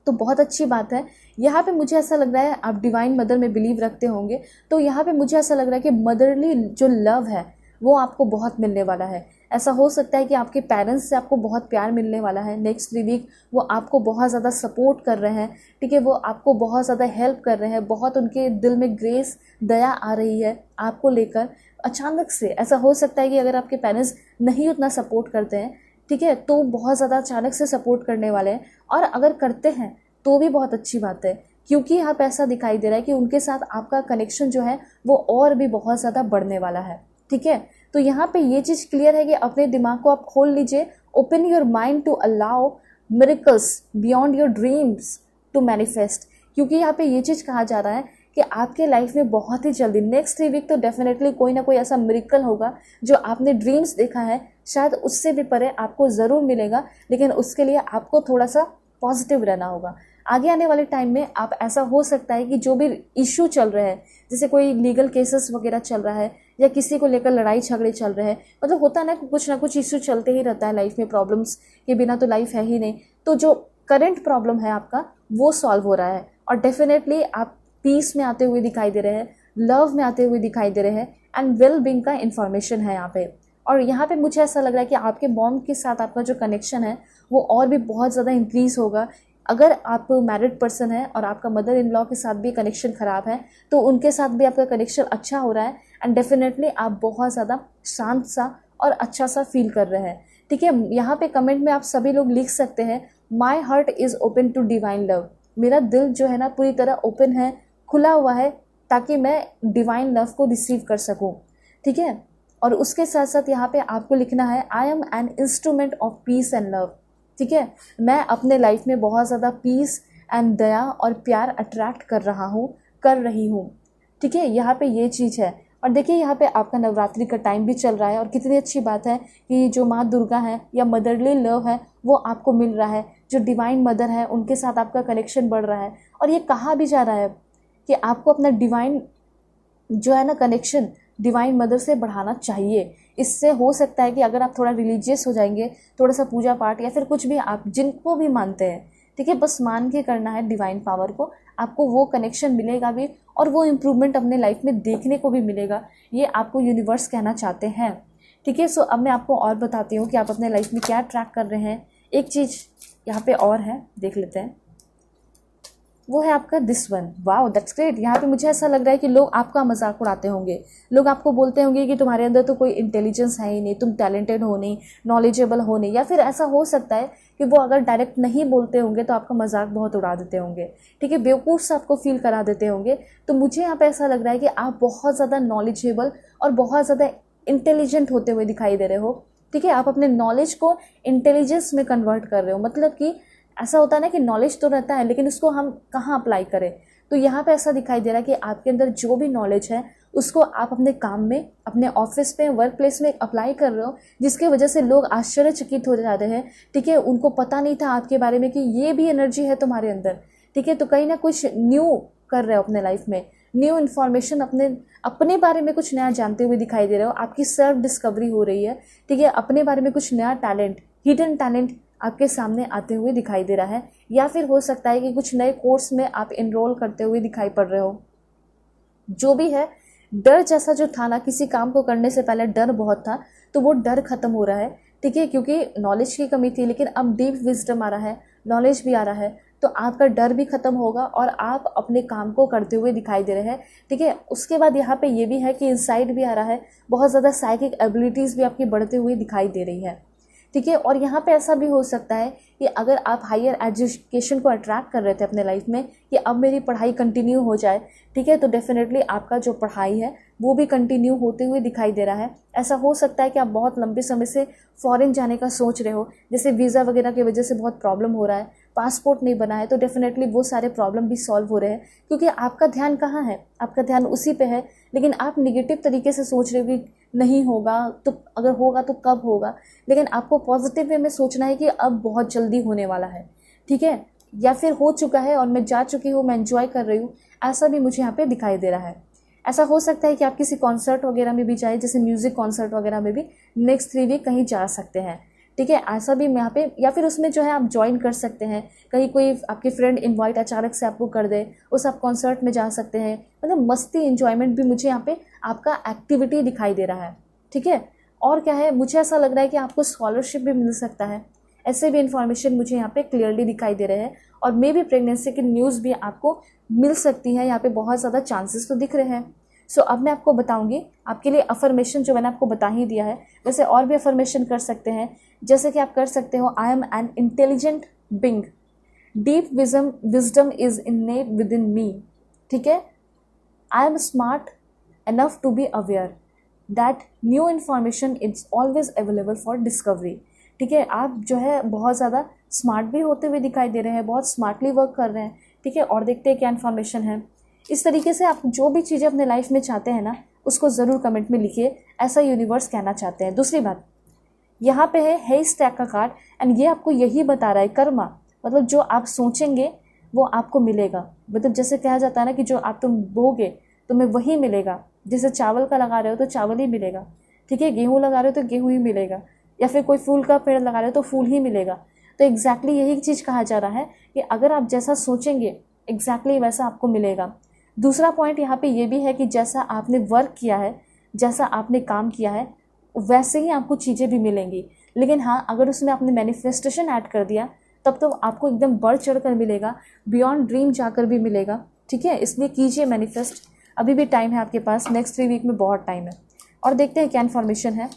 तो बहुत अच्छी बात है। यहाँ पे मुझे ऐसा लग रहा है आप डिवाइन मदर में बिलीव रखते होंगे, तो यहाँ पे मुझे ऐसा लग रहा है कि मदरली जो लव है वो आपको बहुत मिलने वाला है। ऐसा हो सकता है कि आपके पेरेंट्स से आपको बहुत प्यार मिलने वाला है नेक्स्ट 3 वीक। वो आपको बहुत ज़्यादा सपोर्ट कर रहे हैं, ठीक है, वो आपको बहुत ज़्यादा हेल्प कर रहे हैं, बहुत उनके दिल में ग्रेस, दया आ रही है आपको लेकर। अचानक से ऐसा हो सकता है कि अगर आपके पेरेंट्स नहीं उतना सपोर्ट करते हैं, ठीक है, तो बहुत ज़्यादा अचानक से सपोर्ट करने वाले हैं। और अगर करते हैं तो भी बहुत अच्छी बात है, क्योंकि यहाँ पे ऐसा दिखाई दे रहा है कि उनके साथ आपका कनेक्शन जो है वो और भी बहुत ज़्यादा बढ़ने वाला है। ठीक है, तो यहाँ पे ये चीज़ क्लियर है कि अपने दिमाग को आप खोल लीजिए, open your mind to allow miracles beyond your dreams to manifest. क्योंकि यहाँ पे ये चीज़ कहा जा रहा है कि आपके लाइफ में बहुत ही जल्दी नेक्स्ट 3 वीक तो डेफिनेटली कोई ना कोई ऐसा मिरेकल होगा जो आपने ड्रीम्स देखा है, शायद उससे भी परे आपको ज़रूर मिलेगा। लेकिन उसके लिए आपको थोड़ा सा पॉजिटिव रहना होगा। आगे आने वाले टाइम में आप, ऐसा हो सकता है कि जो भी इशू चल रहे हैं, जैसे कोई लीगल केसेस वगैरह चल रहा है या किसी को लेकर लड़ाई झगड़े चल रहे हैं, मतलब होता ना कुछ इशू चलते ही रहता है लाइफ में, प्रॉब्लम्स के बिना तो लाइफ है ही नहीं। तो जो करंट प्रॉब्लम है आपका वो सॉल्व हो रहा है, और डेफिनेटली आप पीस में आते हुए दिखाई दे रहे हैं, लव में आते हुए दिखाई दे रहे हैं, एंड वेल बीइंग का इन्फॉर्मेशन है यहाँ पे। और यहाँ पे मुझे ऐसा लग रहा है कि आपके मॉम के साथ आपका जो कनेक्शन है वो और भी बहुत ज़्यादा इंक्रीज़ होगा। अगर आप मैरिड पर्सन है और आपका मदर इन लॉ के साथ भी कनेक्शन ख़राब है, तो उनके साथ भी आपका कनेक्शन अच्छा हो रहा है, एंड डेफिनेटली आप बहुत ज़्यादा शांत सा और अच्छा सा फील कर रहे हैं। ठीक है, यहाँ पे कमेंट में आप सभी लोग लिख सकते हैं, my heart is open to divine love. मेरा दिल जो है ना पूरी तरह ओपन है, खुला हुआ है, ताकि मैं डिवाइन लव को रिसीव कर सकूँ। ठीक है, और उसके साथ साथ यहाँ पे आपको लिखना है I am an instrument of peace and love. ठीक है, मैं अपने लाइफ में बहुत ज़्यादा पीस एंड दया और प्यार अट्रैक्ट कर रही हूँ। ठीक है, यहाँ पे ये चीज़ है। और देखिए यहाँ पे आपका नवरात्रि का टाइम भी चल रहा है और कितनी अच्छी बात है कि जो माँ दुर्गा है या मदरली लव है वो आपको मिल रहा है, जो डिवाइन मदर है उनके साथ आपका कनेक्शन बढ़ रहा है। और ये कहा भी जा रहा है कि आपको अपना डिवाइन जो है ना कनेक्शन डिवाइन मदर से बढ़ाना चाहिए। इससे हो सकता है कि अगर आप थोड़ा रिलीजियस हो जाएंगे, थोड़ा सा पूजा पाठ या फिर कुछ भी आप जिनको भी मानते हैं, ठीक है, बस मान के करना है डिवाइन पावर को, आपको वो कनेक्शन मिलेगा भी और वो इम्प्रूवमेंट अपने लाइफ में देखने को भी मिलेगा। ये आपको यूनिवर्स कहना चाहते हैं। ठीक है, सो अब मैं आपको और बताती हूँ कि आप अपने लाइफ में क्या ट्रैक कर रहे हैं। एक चीज़ यहाँ पे और है, देख लेते हैं, वो है आपका this one. Wow that's great. यहाँ पे मुझे ऐसा लग रहा है कि लोग आपका मजाक उड़ाते होंगे, लोग आपको बोलते होंगे कि तुम्हारे अंदर तो कोई इंटेलिजेंस है ही नहीं, तुम टैलेंटेड हो नहीं, नॉलेजेबल हो नहीं, या फिर ऐसा हो सकता है कि वो अगर डायरेक्ट नहीं बोलते होंगे तो आपका मजाक बहुत उड़ा देते होंगे। ठीक है, बेवकूफ़ से आपको फील करा देते होंगे। तो मुझे यहाँ पे ऐसा लग रहा है कि आप बहुत ज़्यादा नॉलेजेबल और बहुत ज़्यादा इंटेलिजेंट होते हुए दिखाई दे रहे हो। ठीक है, आप अपने नॉलेज को इंटेलिजेंस में कन्वर्ट कर रहे हो। मतलब कि ऐसा होता है ना कि नॉलेज तो रहता है लेकिन उसको हम कहाँ अप्लाई करें। तो यहाँ पे ऐसा दिखाई दे रहा है कि आपके अंदर जो भी नॉलेज है उसको आप अपने काम में, अपने ऑफिस में, वर्क प्लेस में अप्लाई कर रहे हो, जिसके वजह से लोग आश्चर्यचकित हो जाते हैं। ठीक है, उनको पता नहीं था आपके बारे में कि ये भी एनर्जी है तुम्हारे अंदर। ठीक है, तो कहीं ना कुछ न्यू कर रहे हो अपने लाइफ में, न्यू इन्फॉर्मेशन अपने बारे में कुछ नया जानते हुए दिखाई दे रहे हो। आपकी सेल्फ डिस्कवरी हो रही है। ठीक है, अपने बारे में कुछ नया टैलेंट, हिडन टैलेंट आपके सामने आते हुए दिखाई दे रहा है। या फिर हो सकता है कि कुछ नए कोर्स में आप इनरोल करते हुए दिखाई पड़ रहे हो। जो भी है, डर जैसा जो था ना, किसी काम को करने से पहले डर बहुत था, तो वो डर खत्म हो रहा है। ठीक है, क्योंकि नॉलेज की कमी थी, लेकिन अब डीप विजडम आ रहा है, नॉलेज भी आ रहा है, तो आपका डर भी खत्म होगा और आप अपने काम को करते हुए दिखाई दे रहे हैं। ठीक है, उसके बाद यहाँ पे ये भी है कि इनसाइट भी आ रहा है, बहुत ज़्यादा साइकिक एबिलिटीज़ भी आपकी बढ़ते हुए दिखाई दे रही है। ठीक है, और यहाँ पे ऐसा भी हो सकता है कि अगर आप हायर एजुकेशन को अट्रैक्ट कर रहे थे अपने लाइफ में कि अब मेरी पढ़ाई कंटिन्यू हो जाए, ठीक है, तो डेफिनेटली आपका जो पढ़ाई है वो भी कंटिन्यू होते हुए दिखाई दे रहा है। ऐसा हो सकता है कि आप बहुत लंबे समय से फॉरेन जाने का सोच रहे हो, जैसे वीज़ा वगैरह की वजह से बहुत प्रॉब्लम हो रहा है, पासपोर्ट नहीं बना है, तो डेफिनेटली वो सारे प्रॉब्लम भी सॉल्व हो रहे हैं, क्योंकि आपका ध्यान कहाँ है, आपका ध्यान उसी पे है। लेकिन आप निगेटिव तरीके से सोच रहे हो कि नहीं होगा, तो अगर होगा तो कब होगा, लेकिन आपको पॉजिटिव वे में सोचना है कि अब बहुत जल्दी होने वाला है। ठीक है, या फिर हो चुका है और मैं जा चुकी हूँ, मैं एंजॉय कर रही हूँ, ऐसा भी मुझे यहाँ पे दिखाई दे रहा है। ऐसा हो सकता है कि आप किसी कॉन्सर्ट वगैरह में भी जाए, जैसे म्यूज़िक कॉन्सर्ट वगैरह में भी नेक्स्ट 3 वीक कहीं जा सकते हैं। ठीक है, ऐसा भी यहाँ पे, या फिर उसमें जो है आप ज्वाइन कर सकते हैं, कहीं कोई आपके फ्रेंड इनवाइट अचानक से आपको कर दे, उस आप कॉन्सर्ट में जा सकते हैं। मतलब मस्ती इंजॉयमेंट भी मुझे यहाँ पे आपका एक्टिविटी दिखाई दे रहा है। ठीक है, और क्या है, मुझे ऐसा लग रहा है कि आपको स्कॉलरशिप भी मिल सकता है, ऐसे भी इंफॉर्मेशन मुझे यहाँ पे क्लियरली दिखाई दे रहे हैं। और मे भी प्रेगनेंसी की न्यूज़ भी आपको मिल सकती है, यहाँ पे बहुत ज़्यादा चांसेस तो दिख रहे हैं। सो अब मैं आपको बताऊंगी, आपके लिए अफर्मेशन जो मैंने आपको बता ही दिया है, वैसे और भी अफर्मेशन कर सकते हैं। जैसे कि आप कर सकते हो, I am an intelligent being, deep wisdom is innate within me. ठीक है, I am smart enough to be aware that new information is always available for discovery. ठीक है, आप जो है बहुत ज़्यादा स्मार्ट भी होते हुए दिखाई दे रहे हैं, बहुत स्मार्टली वर्क कर रहे हैं। ठीक है, और देखते हैं क्या इन्फॉर्मेशन है। इस तरीके से आप जो भी चीज़ें अपने लाइफ में चाहते हैं ना, उसको ज़रूर कमेंट में लिखिए, ऐसा यूनिवर्स कहना चाहते हैं। दूसरी बात, यहाँ पे है स्टैक का कार्ड, एंड ये आपको यही बता रहा है कर्मा, मतलब जो आप सोचेंगे वो आपको मिलेगा। मतलब जैसे कहा जाता है ना कि जो आप तुम बोगे तुम्हें वही मिलेगा। जैसे चावल का लगा रहे हो तो चावल ही मिलेगा। ठीक है, गेहूँ लगा रहे हो तो गेहूँ ही मिलेगा, या फिर कोई फूल का पेड़ लगा रहे हो तो फूल ही मिलेगा। तो एग्जैक्टली यही चीज़ कहा जा रहा है कि अगर आप जैसा सोचेंगे एग्जैक्टली वैसा आपको मिलेगा। दूसरा पॉइंट यहाँ पे ये भी है कि जैसा आपने वर्क किया है, जैसा आपने काम किया है, वैसे ही आपको चीज़ें भी मिलेंगी। लेकिन हाँ, अगर उसमें आपने मैनिफेस्टेशन ऐड कर दिया तब तो आपको एकदम बढ़ चढ़ कर मिलेगा, बियॉन्ड ड्रीम जाकर भी मिलेगा। ठीक है, इसलिए कीजिए मैनिफेस्ट, अभी भी टाइम है आपके पास, नेक्स्ट 3 वीक में बहुत टाइम है। और देखते हैं क्या इन्फॉर्मेशन है,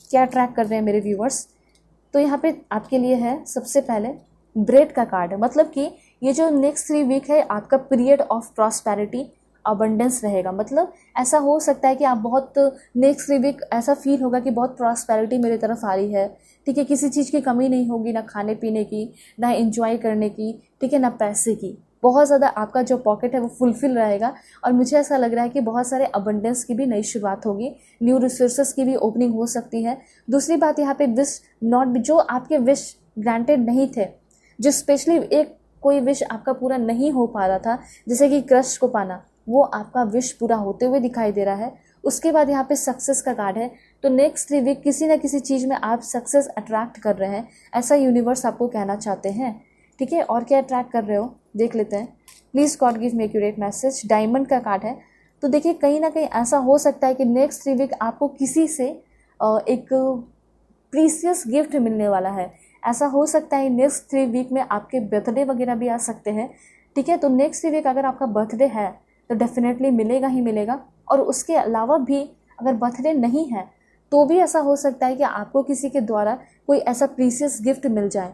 क्या ट्रैक कर रहे हैं मेरे व्यूवर्स। तो यहाँ पे आपके लिए है सबसे पहले ब्रेड का कार्ड, मतलब कि ये जो नेक्स्ट 3 वीक है आपका पीरियड ऑफ प्रॉस्पेरिटी अबंडेंस रहेगा। मतलब ऐसा हो सकता है कि आप बहुत नेक्स्ट वीक ऐसा फील होगा कि बहुत प्रॉस्पेरिटी मेरी तरफ आ रही है, ठीक है, किसी चीज़ की कमी नहीं होगी, ना खाने पीने की, ना एंजॉय करने की, ठीक है, ना पैसे की। बहुत ज़्यादा आपका जो पॉकेट है वो फुलफिल रहेगा और मुझे ऐसा लग रहा है कि बहुत सारे अबंडेंस की भी नई शुरुआत होगी, न्यू रिसोर्सेज की भी ओपनिंग हो सकती है। दूसरी बात यहाँ पे विश नॉट, जो आपके विश ग्रांटेड नहीं थे, जो स्पेशली एक कोई विश आपका पूरा नहीं हो पा रहा था, जैसे कि क्रश को पाना, वो आपका विश पूरा होते हुए दिखाई दे रहा है। उसके बाद यहाँ पे सक्सेस का कार्ड है, तो नेक्स्ट 3 वीक किसी ना किसी चीज़ में आप सक्सेस अट्रैक्ट कर रहे हैं, ऐसा यूनिवर्स आपको कहना चाहते हैं, ठीक है। और क्या अट्रैक्ट कर रहे हो देख लेते हैं। Please God give me accurate message. Diamond का कार्ड है, तो देखिए कहीं ना कहीं ऐसा हो सकता है कि नेक्स्ट 3 वीक आपको किसी से एक प्रीसियस गिफ्ट मिलने वाला है। ऐसा हो सकता है नेक्स्ट 3 वीक में आपके बर्थडे वगैरह भी आ सकते हैं, ठीक है। तो नेक्स्ट 3 वीक अगर आपका बर्थडे है तो डेफिनेटली मिलेगा ही मिलेगा। और उसके अलावा भी अगर बर्थडे नहीं है तो भी ऐसा हो सकता है कि आपको किसी के द्वारा कोई ऐसा प्रीसियस गिफ्ट मिल जाए,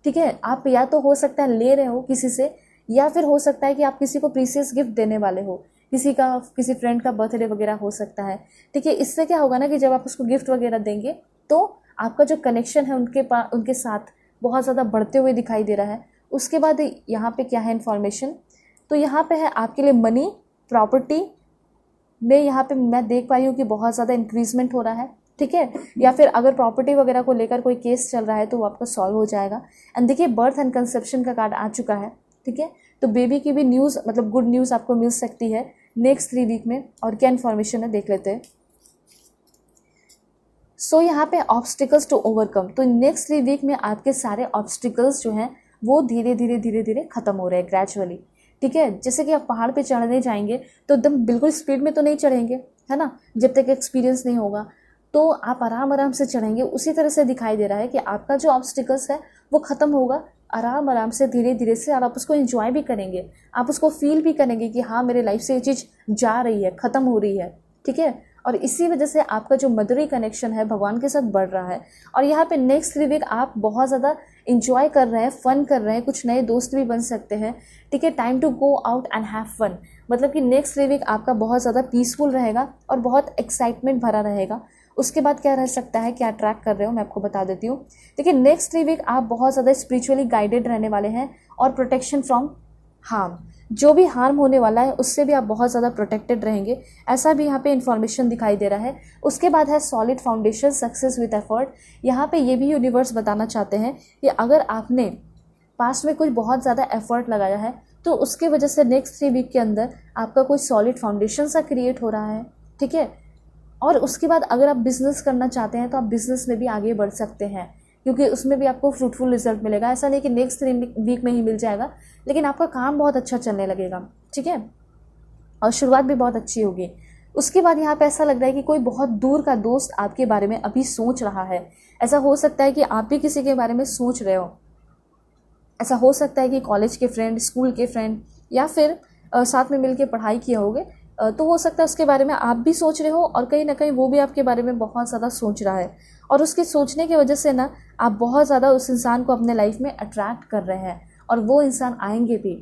ठीक है। आप या तो हो सकता है ले रहे हो किसी से, या फिर हो सकता है कि आप किसी को प्रीसियस गिफ्ट देने वाले हो, किसी फ्रेंड का बर्थडे वगैरह हो सकता है, ठीक है। इससे क्या होगा ना कि जब आप उसको गिफ्ट वगैरह देंगे तो आपका जो कनेक्शन है उनके साथ बहुत ज़्यादा बढ़ते हुए दिखाई दे रहा है। उसके बाद यहाँ पे क्या है इन्फॉर्मेशन, तो यहाँ पे है आपके लिए मनी प्रॉपर्टी में, यहाँ पे मैं देख पाई हूँ कि बहुत ज़्यादा इंक्रीजमेंट हो रहा है, ठीक है। या फिर अगर प्रॉपर्टी वगैरह को लेकर कोई केस चल रहा है तो वो आपका सॉल्व हो जाएगा। एंड देखिए बर्थ एंड कंसेप्शन का कार्ड आ चुका है, ठीक है। तो बेबी की भी न्यूज़, मतलब गुड न्यूज़ आपको मिल सकती है नेक्स्ट 3 वीक में। और क्या इन्फॉर्मेशन है देख लेते हैं। सो यहाँ पे ऑब्स्टिकल्स टू ओवरकम, तो नेक्स्ट 3 वीक में आपके सारे ऑब्स्टिकल्स जो हैं वो धीरे धीरे खत्म हो रहे हैं ग्रेजुअली, ठीक है। जैसे कि आप पहाड़ पे चढ़ने जाएंगे तो एकदम बिल्कुल स्पीड में तो नहीं चढ़ेंगे, है ना, जब तक एक्सपीरियंस नहीं होगा, तो आप आराम आराम से चढ़ेंगे। उसी तरह से दिखाई दे रहा है कि आपका जो ऑब्स्टिकल्स है वो ख़त्म होगा आराम आराम से, धीरे धीरे से, और आप उसको एंजॉय भी करेंगे, आप उसको फील भी करेंगे कि हाँ मेरे लाइफ से ये चीज़ जा रही है, ख़त्म हो रही है, ठीक है। और इसी वजह से आपका जो मदरी कनेक्शन है भगवान के साथ बढ़ रहा है। और यहाँ पे नेक्स्ट 3 वीक आप बहुत ज़्यादा इंजॉय कर रहे हैं, फन कर रहे हैं, कुछ नए दोस्त भी बन सकते हैं, ठीक है। Time to go out and have fun, मतलब कि नेक्स्ट 3 वीक आपका बहुत ज़्यादा पीसफुल रहेगा और बहुत एक्साइटमेंट भरा रहेगा। उसके बाद क्या रह सकता है, क्या ट्रैक कर रहे हो, मैं आपको बता देती हूँ। देखिए नेक्स्ट 3 वीक आप बहुत ज़्यादा स्पिरिचुअली गाइडेड रहने वाले हैं और प्रोटेक्शन फ्रॉम हार्म, जो भी हार्म होने वाला है उससे भी आप बहुत ज़्यादा प्रोटेक्टेड रहेंगे, ऐसा भी यहाँ पे इन्फॉर्मेशन दिखाई दे रहा है। उसके बाद है solid foundation, success with effort. यहाँ पे ये भी यूनिवर्स बताना चाहते हैं कि अगर आपने पास्ट में कुछ बहुत ज़्यादा एफर्ट लगाया है तो उसके वजह से नेक्स्ट 3 वीक के अंदर आपका कोई सॉलिड फाउंडेशन सा क्रिएट हो रहा है, ठीक है। और उसके बाद अगर आप बिज़नेस करना चाहते हैं तो आप बिज़नेस में भी आगे बढ़ सकते हैं, क्योंकि उसमें भी आपको फ्रूटफुल रिजल्ट मिलेगा। ऐसा नहीं कि नेक्स्ट 3 वीक में ही मिल जाएगा, लेकिन आपका काम बहुत अच्छा चलने लगेगा, ठीक है, और शुरुआत भी बहुत अच्छी होगी। उसके बाद यहाँ पे ऐसा लग रहा है कि कोई बहुत दूर का दोस्त आपके बारे में अभी सोच रहा है। ऐसा हो सकता है कि आप भी किसी के बारे में सोच रहे हो, ऐसा हो सकता है कि कॉलेज के फ्रेंड, स्कूल के फ्रेंड, या फिर साथ में मिल के पढ़ाई किए होगे, तो हो सकता है उसके बारे में आप भी सोच रहे हो और कहीं ना कहीं वो भी आपके बारे में बहुत ज़्यादा सोच रहा है। और उसके सोचने की वजह से ना आप बहुत ज़्यादा उस इंसान को अपने लाइफ में अट्रैक्ट कर रहे हैं और वो इंसान आएंगे भी।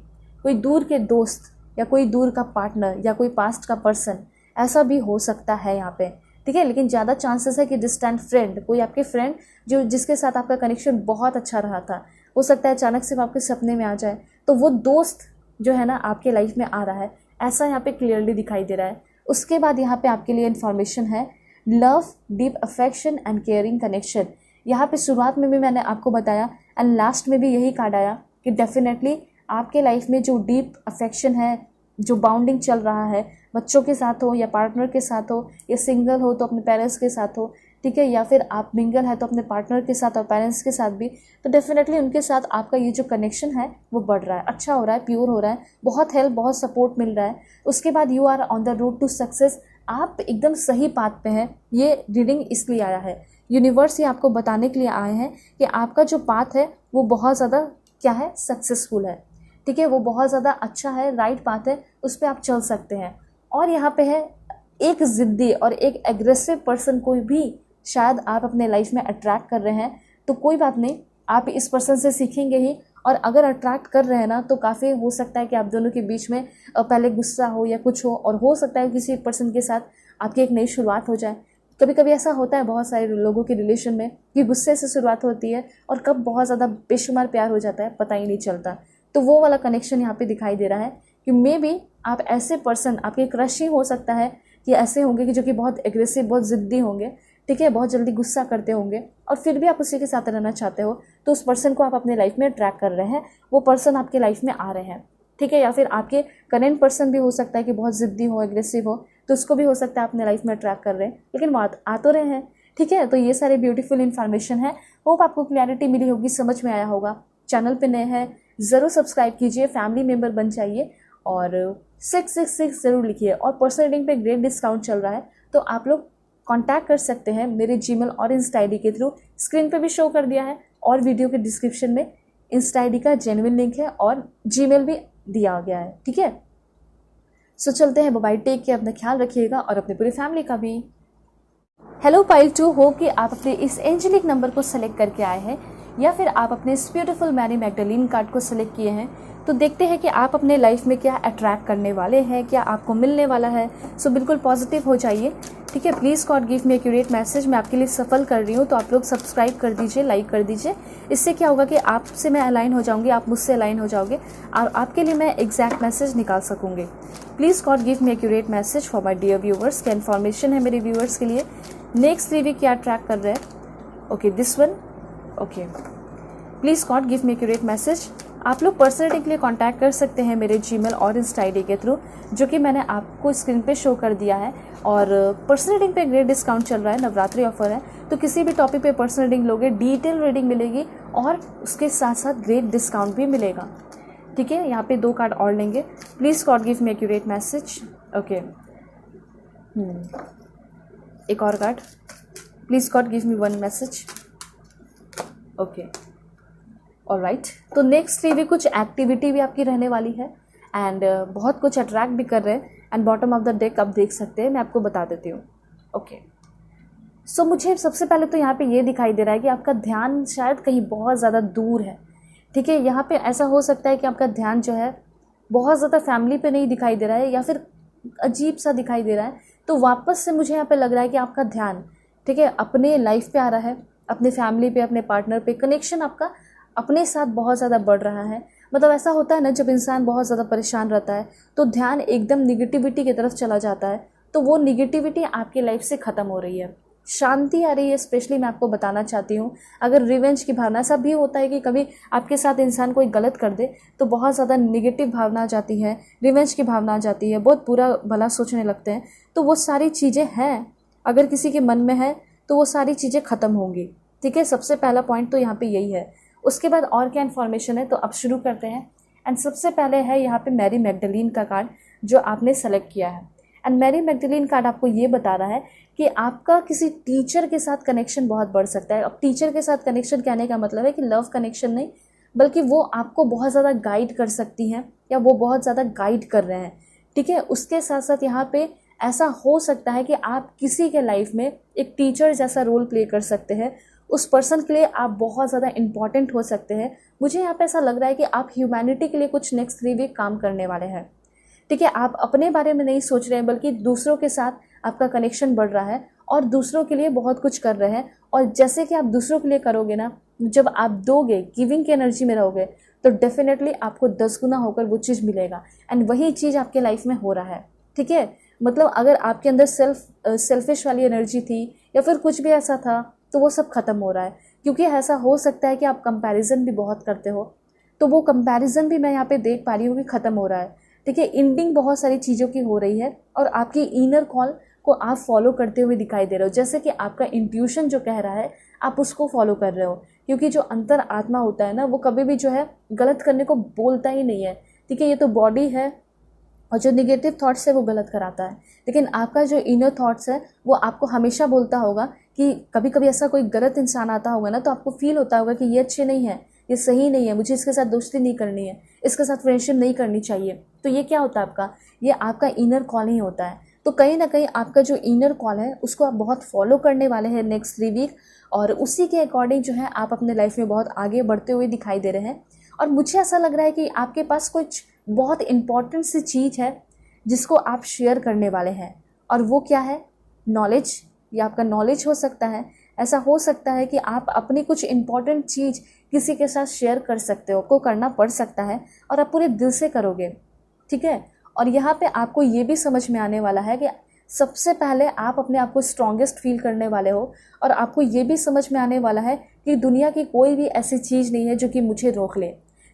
कोई दूर के दोस्त या कोई दूर का पार्टनर या कोई पास्ट का पर्सन, ऐसा भी हो सकता है यहाँ पे, ठीक है। लेकिन ज़्यादा चांसेस है कि डिस्टेंट फ्रेंड, कोई आपके फ्रेंड जो जिसके साथ आपका कनेक्शन बहुत अच्छा रहा था, हो सकता है अचानक से वो आपके सपने में आ जाए, तो वो दोस्त जो है ना आपके लाइफ में आ रहा है, ऐसा यहाँ पे क्लियरली दिखाई दे रहा है। उसके बाद यहाँ पे आपके लिए इन्फॉर्मेशन है love, deep affection and caring connection. यहाँ पे शुरुआत में भी मैंने आपको बताया एंड लास्ट में भी यही कार्ड आया कि डेफिनेटली आपके लाइफ में जो डीप अफेक्शन है, जो बाउंडिंग चल रहा है, बच्चों के साथ हो या पार्टनर के साथ हो, या सिंगल हो तो अपने पेरेंट्स के साथ हो, ठीक है, या फिर आप मिंगल है तो अपने पार्टनर के साथ और पेरेंट्स के साथ भी, तो डेफिनेटली उनके साथ आपका ये जो कनेक्शन है वो बढ़ रहा है, अच्छा हो रहा है, प्योर हो रहा है, बहुत हेल्प, बहुत सपोर्ट मिल रहा है। उसके बाद you are on the road to success, आप एकदम सही पाथ पे हैं। ये रीडिंग इसलिए आया है, यूनिवर्स ये आपको बताने के लिए आए हैं कि आपका जो पाथ है वो बहुत ज़्यादा क्या है, सक्सेसफुल है, ठीक है, वो बहुत ज़्यादा अच्छा है, राइट पाथ है, उस पर आप चल सकते हैं। और यहाँ पे है एक ज़िद्दी और एक एग्रेसिव पर्सन कोई भी शायद आप अपने लाइफ में अट्रैक्ट कर रहे हैं, तो कोई बात नहीं, आप इस पर्सन से सीखेंगे ही और अगर अट्रैक्ट कर रहे हैं ना तो काफ़ी हो सकता है कि आप दोनों के बीच में पहले गुस्सा हो या कुछ हो, और हो सकता है किसी एक पर्सन के साथ आपकी एक नई शुरुआत हो जाए। कभी कभी ऐसा होता है बहुत सारे लोगों के रिलेशन में कि गुस्से से शुरुआत होती है और कब बहुत ज़्यादा बेशुमार प्यार हो जाता है पता ही नहीं चलता। तो वो वाला कनेक्शन यहाँ पे दिखाई दे रहा है कि मे बी आप ऐसे पर्सन, आपके क्रश ही हो सकता है कि ऐसे होंगे कि जो कि बहुत एग्रेसिव, बहुत ज़िद्दी होंगे, ठीक है, बहुत जल्दी गुस्सा करते होंगे, और फिर भी आप उसी के साथ रहना चाहते हो। तो उस पर्सन को आप अपने लाइफ में अट्रैक्ट कर रहे हैं, वो पर्सन आपके लाइफ में आ रहे हैं, ठीक है। या फिर आपके करेंट पर्सन भी हो सकता है कि बहुत ज़िद्दी हो, एग्रेसिव हो, तो उसको भी हो सकता है अपने लाइफ में अट्रैक्ट कर रहे हैं, लेकिन वो आ तो रहे हैं, ठीक है। तो ये सारे ब्यूटीफुल इन्फॉर्मेशन है। होप आपको क्लैरिटी मिली होगी, समझ में आया होगा। चैनल पे नए हैं ज़रूर सब्सक्राइब कीजिए, फैमिली मेम्बर बन जाइए, और 666 ज़रूर लिखिए। और पर्सनल रीडिंग पे ग्रेट डिस्काउंट चल रहा है, तो आप लोग कांटेक्ट कर सकते हैं मेरे जीमेल और इंस्टा आईडी के थ्रू। स्क्रीन पे भी शो कर दिया है, और वीडियो के डिस्क्रिप्शन में इंस्टा आईडी का जेन्युइन लिंक है और जीमेल भी दिया गया है, ठीक है। सो चलते हैं, बाय, टेक केयर, अपना ख्याल रखिएगा और अपनी पूरी फैमिली का भी। हेलो पाइल 2, हो कि आप अपने इस एंजेलिक नंबर को सेलेक्ट करके आए हैं, या फिर आप अपने इस ब्यूटीफुल मैरी मैग्डलीन कार्ड को सेलेक्ट किए हैं। तो देखते हैं कि आप अपने लाइफ में क्या अट्रैक्ट करने वाले हैं, क्या आपको मिलने वाला है। सो बिल्कुल पॉजिटिव हो जाइए, ठीक है। Please God give me accurate message. मैं आपके लिए सफल कर रही हूँ, तो आप लोग सब्सक्राइब कर दीजिए, लाइक कर दीजिए। इससे क्या होगा कि आपसे मैं अलाइन हो जाऊँगी, आप मुझसे अलाइन हो जाओगे, और आपके लिए मैं एग्जैक्ट मैसेज निकाल सकूँगी। Please God give me accurate message for my dear viewers. क्या इन्फॉर्मेशन है मेरे व्यूवर्स के लिए। नेक्स्ट 3 वीक क्या अट्रैक्ट कर रहे हैं। Okay, this one. Okay, please God give me accurate message. आप लोग पर्सनल रीडिंग के लिए कांटेक्ट कर सकते हैं मेरे जीमेल और इंस्टा आईडी के थ्रू, जो कि मैंने आपको स्क्रीन पे शो कर दिया है। और पर्सनल रीडिंग पे ग्रेट डिस्काउंट चल रहा है, नवरात्रि ऑफर है, तो किसी भी टॉपिक पे पर्सनल रीडिंग लोगे, डिटेल रीडिंग मिलेगी और उसके साथ साथ ग्रेट डिस्काउंट भी मिलेगा, ठीक है। यहाँ पे 2 कार्ड और लेंगे। Please God give me accurate message. Okay, एक और card. Please God give me 1 message. Okay, alright. तो नेक्स्ट 3 वीक कुछ एक्टिविटी भी आपकी रहने वाली है, एंड बहुत कुछ अट्रैक्ट भी कर रहे हैं। And bottom of the deck आप देख सकते हैं, मैं आपको बता देती हूँ। ओके, सो मुझे सबसे पहले तो यहाँ पे ये दिखाई दे रहा है कि आपका ध्यान शायद कहीं बहुत ज़्यादा दूर है, ठीक है। यहाँ पे ऐसा हो सकता है कि आपका ध्यान जो है बहुत ज़्यादा फैमिली पे नहीं दिखाई दे रहा है, या फिर अजीब सा दिखाई दे रहा है। तो वापस से मुझे यहाँ पे लग रहा है कि आपका ध्यान, ठीक है, अपने लाइफ पे आ रहा है, अपने फैमिली पे, अपने पार्टनर पे। कनेक्शन आपका अपने साथ बहुत ज़्यादा बढ़ रहा है। मतलब ऐसा होता है ना, जब इंसान बहुत ज़्यादा परेशान रहता है तो ध्यान एकदम निगेटिविटी की तरफ चला जाता है, तो वो निगेटिविटी आपकी लाइफ से ख़त्म हो रही है, शांति आ रही है। स्पेशली मैं आपको बताना चाहती हूँ, अगर रिवेंज की भावना, ऐसा भी होता है कि कभी आपके साथ इंसान कोई गलत कर दे तो बहुत ज़्यादा निगेटिव भावना आ जाती है, रिवेंज की भावना आ जाती है, बहुत बुरा भला सोचने लगते हैं। तो वो सारी चीज़ें हैं, अगर किसी के मन में है तो वो सारी चीज़ें ख़त्म होंगी, ठीक है। सबसे पहला पॉइंट तो यहाँ पे यही है। उसके बाद और क्या इन्फॉर्मेशन है, तो अब शुरू करते हैं। एंड सबसे पहले है यहाँ पे मैरी मैग्डलीन का कार्ड जो आपने सेलेक्ट किया है। एंड मैरी मैग्डलीन कार्ड आपको ये बता रहा है कि आपका किसी टीचर के साथ कनेक्शन बहुत बढ़ सकता है। अब टीचर के साथ कनेक्शन कहने का मतलब है कि लव कनेक्शन नहीं, बल्कि वो आपको बहुत ज़्यादा गाइड कर सकती हैं, या वो बहुत ज़्यादा गाइड कर रहे हैं, ठीक है। उसके साथ साथ यहाँ पे ऐसा हो सकता है कि आप किसी के लाइफ में एक टीचर जैसा रोल प्ले कर सकते हैं। उस पर्सन के लिए आप बहुत ज़्यादा इंपॉर्टेंट हो सकते हैं। मुझे यहाँ पे ऐसा लग रहा है कि आप ह्यूमैनिटी के लिए कुछ नेक्स्ट 3 वीक काम करने वाले हैं, ठीक है। आप अपने बारे में नहीं सोच रहे हैं, बल्कि दूसरों के साथ आपका कनेक्शन बढ़ रहा है और दूसरों के लिए बहुत कुछ कर रहे हैं। और जैसे कि आप दूसरों के लिए करोगे ना, जब आप दोगे, गिविंग की एनर्जी में रहोगे, तो डेफिनेटली आपको 10 गुना होकर वो चीज़ मिलेगा। एंड वही चीज़ आपके लाइफ में हो रहा है, ठीक है। मतलब अगर आपके अंदर सेल्फिश वाली एनर्जी थी या फिर कुछ भी ऐसा था, तो वो सब खत्म हो रहा है। क्योंकि ऐसा हो सकता है कि आप कंपैरिजन भी बहुत करते हो, तो वो कंपैरिजन भी मैं यहाँ पे देख पा रही हूँ कि ख़त्म हो रहा है, ठीक है। एंडिंग बहुत सारी चीज़ों की हो रही है और आपकी इनर कॉल को आप फॉलो करते हुए दिखाई दे रहे हो। जैसे कि आपका इंट्यूशन जो कह रहा है, आप उसको फॉलो कर रहे हो। क्योंकि जो अंतर आत्मा होता है ना, वो कभी भी जो है गलत करने को बोलता ही नहीं है, ठीक है। ये तो बॉडी है, और जो निगेटिव थॉट्स है वो गलत कराता है। लेकिन आपका जो इनर थॉट्स है वो आपको हमेशा बोलता होगा कि कभी कभी ऐसा कोई गलत इंसान आता होगा ना, तो आपको फील होता होगा कि ये अच्छे नहीं है, ये सही नहीं है, मुझे इसके साथ दोस्ती नहीं करनी है, इसके साथ फ्रेंडशिप नहीं करनी चाहिए। तो ये क्या होता है आपका, ये आपका इनर कॉल ही होता है। तो कहीं ना कहीं आपका जो इनर कॉल है उसको आप बहुत फॉलो करने वाले हैं नेक्स्ट 3 वीक, और उसी के अकॉर्डिंग जो है आप अपने लाइफ में बहुत आगे बढ़ते हुए दिखाई दे रहे हैं। और मुझे ऐसा लग रहा है कि आपके पास कुछ बहुत इम्पॉर्टेंट सी चीज़ है जिसको आप शेयर करने वाले हैं। और वो क्या है? नॉलेज। या आपका नॉलेज हो सकता है। ऐसा हो सकता है कि आप अपनी कुछ इम्पॉर्टेंट चीज़ किसी के साथ शेयर कर सकते हो, आपको करना पड़ सकता है और आप पूरे दिल से करोगे, ठीक है। और यहाँ पे आपको ये भी समझ में आने वाला है कि सबसे पहले आप अपने आप को स्ट्रॉन्गेस्ट फील करने वाले हो, और आपको ये भी समझ में आने वाला है कि दुनिया की कोई भी ऐसी चीज़ नहीं है जो कि मुझे रोक ले,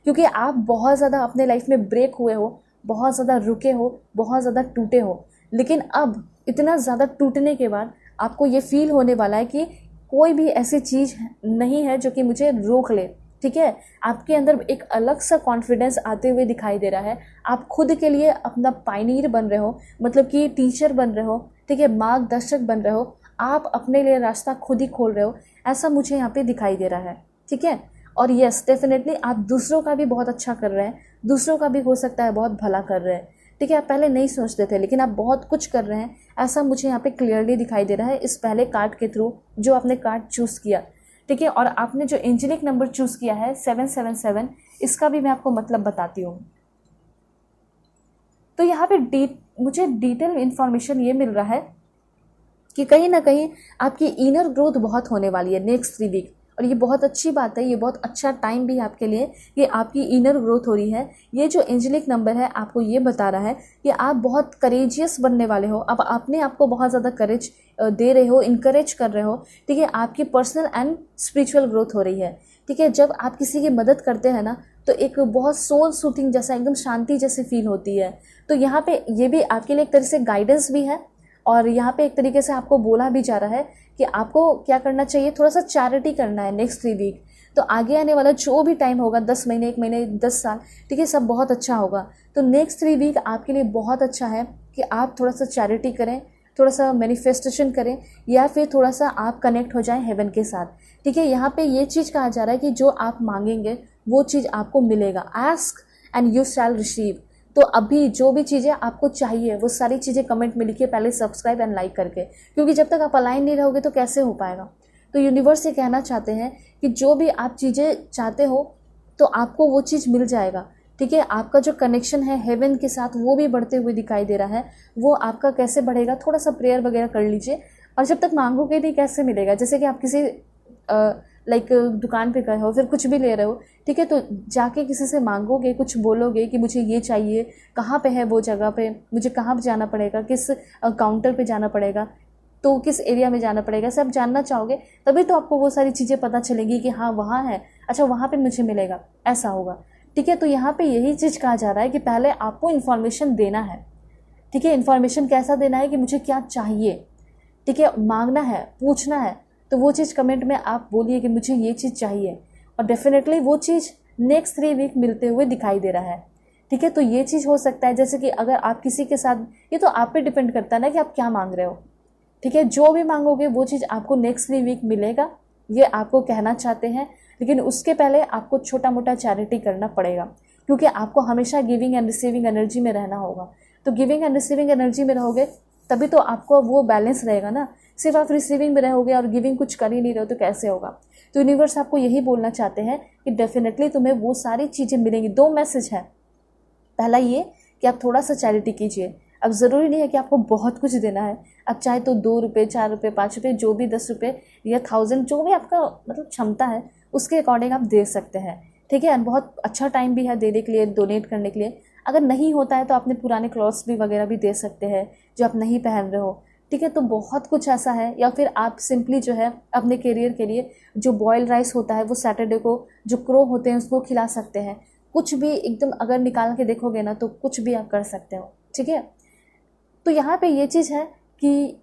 क्योंकि आप बहुत ज़्यादा अपने लाइफ में ब्रेक हुए हो, बहुत ज़्यादा रुके हो, बहुत ज़्यादा टूटे हो। लेकिन अब इतना ज़्यादा टूटने के बाद आपको ये फील होने वाला है कि कोई भी ऐसी चीज़ नहीं है जो कि मुझे रोक ले, ठीक है। आपके अंदर एक अलग सा कॉन्फिडेंस आते हुए दिखाई दे रहा है। आप खुद के लिए अपना पायनियर बन रहे हो, मतलब कि टीचर बन रहे हो, ठीक है, मार्गदर्शक बन रहे हो। आप अपने लिए रास्ता खुद ही खोल रहे हो, ऐसा मुझे यहाँ पे दिखाई दे रहा है, ठीक है। और यस, डेफिनेटली आप दूसरों का भी बहुत अच्छा कर रहे हैं, दूसरों का भी हो सकता है बहुत भला कर रहे हैं, ठीक है। आप पहले नहीं सोचते थे लेकिन आप बहुत कुछ कर रहे हैं, ऐसा मुझे यहाँ पे क्लियरली दिखाई दे रहा है इस पहले कार्ड के थ्रू जो आपने कार्ड चूज़ किया, ठीक है। और आपने जो एंजेलिक नंबर चूज़ किया है 777, इसका भी मैं आपको मतलब बताती हूँ। तो यहाँ पे मुझे डिटेल इन्फॉर्मेशन ये मिल रहा है कि कहीं ना कहीं आपकी इनर ग्रोथ बहुत होने वाली है नेक्स्ट 3 वीक, और ये बहुत अच्छी बात है, ये बहुत अच्छा टाइम भी है आपके लिए कि आपकी इनर ग्रोथ हो रही है। ये जो एंजेलिक नंबर है आपको ये बता रहा है कि आप बहुत करेजियस बनने वाले हो, आप अपने आप को बहुत ज़्यादा करेज दे रहे हो, इनकरेज कर रहे हो, ठीक है। आपकी पर्सनल एंड स्पिरिचुअल ग्रोथ हो रही है, ठीक है। जब आप किसी की मदद करते हैं ना तो एक बहुत सोल सूथिंग जैसा, एकदम शांति जैसी फील होती है। तो यहाँ पे ये भी आपके लिए एक तरह से गाइडेंस भी है, और यहाँ पे एक तरीके से आपको बोला भी जा रहा है कि आपको क्या करना चाहिए, थोड़ा सा चैरिटी करना है नेक्स्ट 3 वीक। तो आगे आने वाला जो भी टाइम होगा, 10 महीने, 1 महीने, 10 साल, ठीक है, सब बहुत अच्छा होगा। तो नेक्स्ट 3 वीक आपके लिए बहुत अच्छा है कि आप थोड़ा सा चैरिटी करें, थोड़ा सा मैनिफेस्टेशन करें, या फिर थोड़ा सा आप कनेक्ट हो जाएं हेवन के साथ, ठीक है। यहाँ पे ये चीज़ कहा जा रहा है कि जो आप मांगेंगे वो चीज़ आपको मिलेगा। Ask and you shall receive. तो अभी जो भी चीज़ें आपको चाहिए वो सारी चीज़ें कमेंट में लिखिए, पहले सब्सक्राइब एंड लाइक करके, क्योंकि जब तक आप अलाइन नहीं रहोगे तो कैसे हो पाएगा। तो यूनिवर्स ये कहना चाहते हैं कि जो भी आप चीज़ें चाहते हो तो आपको वो चीज़ मिल जाएगा, ठीक है। आपका जो कनेक्शन है हेवन के साथ वो भी बढ़ते हुए दिखाई दे रहा है। वो आपका कैसे बढ़ेगा, थोड़ा सा प्रेयर वगैरह कर लीजिए, और जब तक मांगोगे नहीं कैसे मिलेगा। जैसे कि आप किसी लाइक दुकान पे गए हो, फिर कुछ भी ले रहे हो, ठीक है, तो जाके किसी से मांगोगे, कुछ बोलोगे कि मुझे ये चाहिए, कहाँ पे है वो जगह पे, मुझे कहाँ पे जाना पड़ेगा, किस काउंटर पे जाना पड़ेगा, तो किस एरिया में जाना पड़ेगा, सब जानना चाहोगे, तभी तो आपको वो सारी चीज़ें पता चलेगी कि हाँ वहाँ है, अच्छा वहाँ पे मुझे मिलेगा, ऐसा होगा, ठीक है। तो यहाँ पे यही चीज़ कहा जा रहा है कि पहले आपको इन्फॉर्मेशन देना है, ठीक है। इन्फॉर्मेशन कैसा देना है कि मुझे क्या चाहिए, ठीक है, मांगना है, पूछना है। तो वो चीज़ कमेंट में आप बोलिए कि मुझे ये चीज़ चाहिए, और डेफिनेटली वो चीज़ नेक्स्ट 3 वीक मिलते हुए दिखाई दे रहा है, ठीक है। तो ये चीज़ हो सकता है, जैसे कि अगर आप किसी के साथ, ये तो आप पे डिपेंड करता है ना कि आप क्या मांग रहे हो, ठीक है। जो भी मांगोगे वो चीज़ आपको नेक्स्ट 3 वीक मिलेगा, ये आपको कहना चाहते हैं। लेकिन उसके पहले आपको छोटा मोटा चैरिटी करना पड़ेगा, क्योंकि आपको हमेशा गिविंग एंड रिसीविंग एनर्जी में रहना होगा। तो गिविंग एंड रिसीविंग एनर्जी में रहोगे तभी तो आपको वो बैलेंस रहेगा ना। सिर्फ आप रिसीविंग में रहोगे और गिविंग कुछ कर ही नहीं रहे हो तो कैसे होगा। तो यूनिवर्स आपको यही बोलना चाहते हैं कि डेफिनेटली तुम्हें वो सारी चीज़ें मिलेंगी। 2 मैसेज है, पहला ये कि आप थोड़ा सा चैरिटी कीजिए। अब ज़रूरी नहीं है कि आपको बहुत कुछ देना है, आप चाहे तो 2 रुपये, 4 रुपये, 5 रुपये, जो भी 10 रुपये या 1000, जो भी आपका मतलब क्षमता है उसके अकॉर्डिंग आप दे सकते हैं, ठीक है। बहुत अच्छा टाइम भी है देने के लिए, डोनेट करने के लिए। अगर नहीं होता है तो आपने पुराने क्लॉथ्स भी वगैरह भी दे सकते हैं जो आप नहीं पहन रहे हो, ठीक है। तो बहुत कुछ ऐसा है। या फिर आप सिंपली जो है अपने करियर के लिए जो बॉयल राइस होता है वो सैटरडे को जो क्रो होते हैं उसको खिला सकते हैं। कुछ भी एकदम अगर निकाल के देखोगे ना तो कुछ भी आप कर सकते हो, ठीक है। तो यहाँ पे ये चीज़ है कि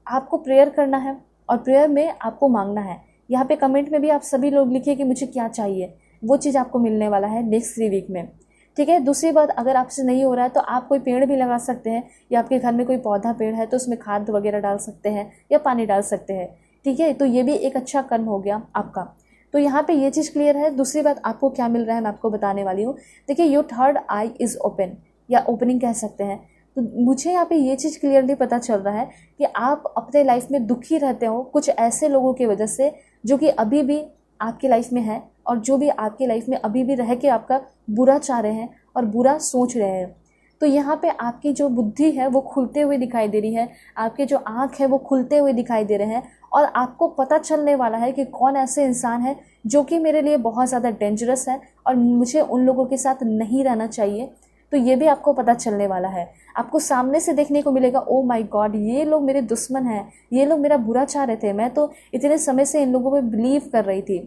आपको प्रेयर करना है और प्रेयर में आपको मांगना है। यहाँ पे कमेंट में भी आप सभी लोग लिखिए कि मुझे क्या चाहिए, वो चीज़ आपको मिलने वाला है नेक्स्ट 3 वीक में, ठीक है। दूसरी बात, अगर आपसे नहीं हो रहा है तो आप कोई पेड़ भी लगा सकते हैं, या आपके घर में कोई पौधा पेड़ है तो उसमें खाद वगैरह डाल सकते हैं या पानी डाल सकते हैं, ठीक है। तो ये भी एक अच्छा कर्म हो गया आपका। तो यहाँ पे ये चीज़ क्लियर है। दूसरी बात, आपको क्या मिल रहा है मैं आपको बताने वाली हूँ। देखिए, your third I is open, या ओपनिंग कह सकते हैं। तो मुझे यहाँ पे ये चीज़ क्लियरली पता चल रहा है कि आप अपने लाइफ में दुखी रहते हो कुछ ऐसे लोगों की वजह से जो कि अभी भी आपकी लाइफ में है और जो भी आपकी लाइफ में अभी भी रह के आपका बुरा चाह रहे हैं और बुरा सोच रहे हैं। तो यहाँ पे आपकी जो बुद्धि है वो खुलते हुए दिखाई दे रही है, आपके जो आँख है वो खुलते हुए दिखाई दे रहे हैं, और आपको पता चलने वाला है कि कौन ऐसे इंसान है जो कि मेरे लिए बहुत ज़्यादा डेंजरस है और मुझे उन लोगों के साथ नहीं रहना चाहिए। तो ये भी आपको पता चलने वाला है। आपको सामने से देखने को मिलेगा, ओ माय गॉड, ये लोग मेरे दुश्मन हैं, ये लोग मेरा बुरा चाह रहे थे, मैं तो इतने समय से इन लोगों पे बिलीव कर रही थी।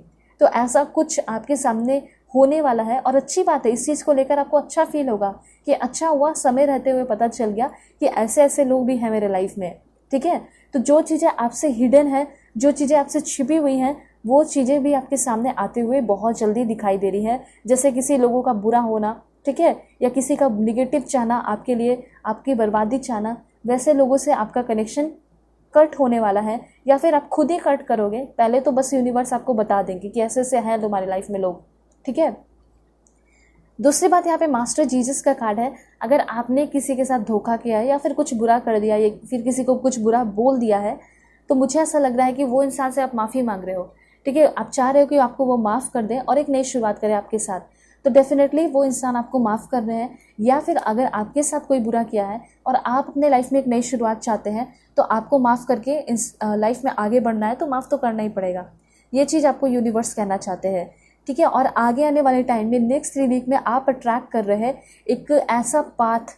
तो ऐसा कुछ आपके सामने होने वाला है, और अच्छी बात है, इस चीज़ को लेकर आपको अच्छा फील होगा कि अच्छा हुआ समय रहते हुए पता चल गया कि ऐसे ऐसे लोग भी हैं मेरे लाइफ में। ठीक है, तो जो चीज़ें आपसे हिडन है, जो चीज़ें आपसे छिपी हुई हैं, वो चीज़ें भी आपके सामने आते हुए बहुत जल्दी दिखाई दे रही है। जैसे किसी लोगों का बुरा होना, ठीक है, या किसी का निगेटिव चाहना आपके लिए, आपकी बर्बादी चाहना, वैसे लोगों से आपका कनेक्शन कट होने वाला है, या फिर आप खुद ही कट करोगे। पहले तो बस यूनिवर्स आपको बता देंगे कि ऐसे ऐसे हैं तुम्हारी लाइफ में लोग। ठीक है, दूसरी बात, यहाँ पे मास्टर जीसस का कार्ड है। अगर आपने किसी के साथ धोखा किया है या फिर कुछ बुरा कर दिया या फिर किसी को कुछ बुरा बोल दिया है, तो मुझे ऐसा लग रहा है कि वो इंसान से आप माफ़ी मांग रहे हो। ठीक है, आप चाह रहे हो कि आपको वो माफ़ कर दें और एक नई शुरुआत करें आपके साथ। तो डेफिनेटली वो इंसान आपको माफ़ कर रहे हैं, या फिर अगर आपके साथ कोई बुरा किया है और आप अपने लाइफ में एक नई शुरुआत चाहते हैं, तो आपको माफ़ करके इस लाइफ में आगे बढ़ना है, तो माफ़ तो करना ही पड़ेगा। ये चीज़ आपको यूनिवर्स कहना चाहते हैं। ठीक है, और आगे आने वाले टाइम में नेक्स्ट 3 वीक में आप अट्रैक्ट कर रहे हैं एक ऐसा पाथ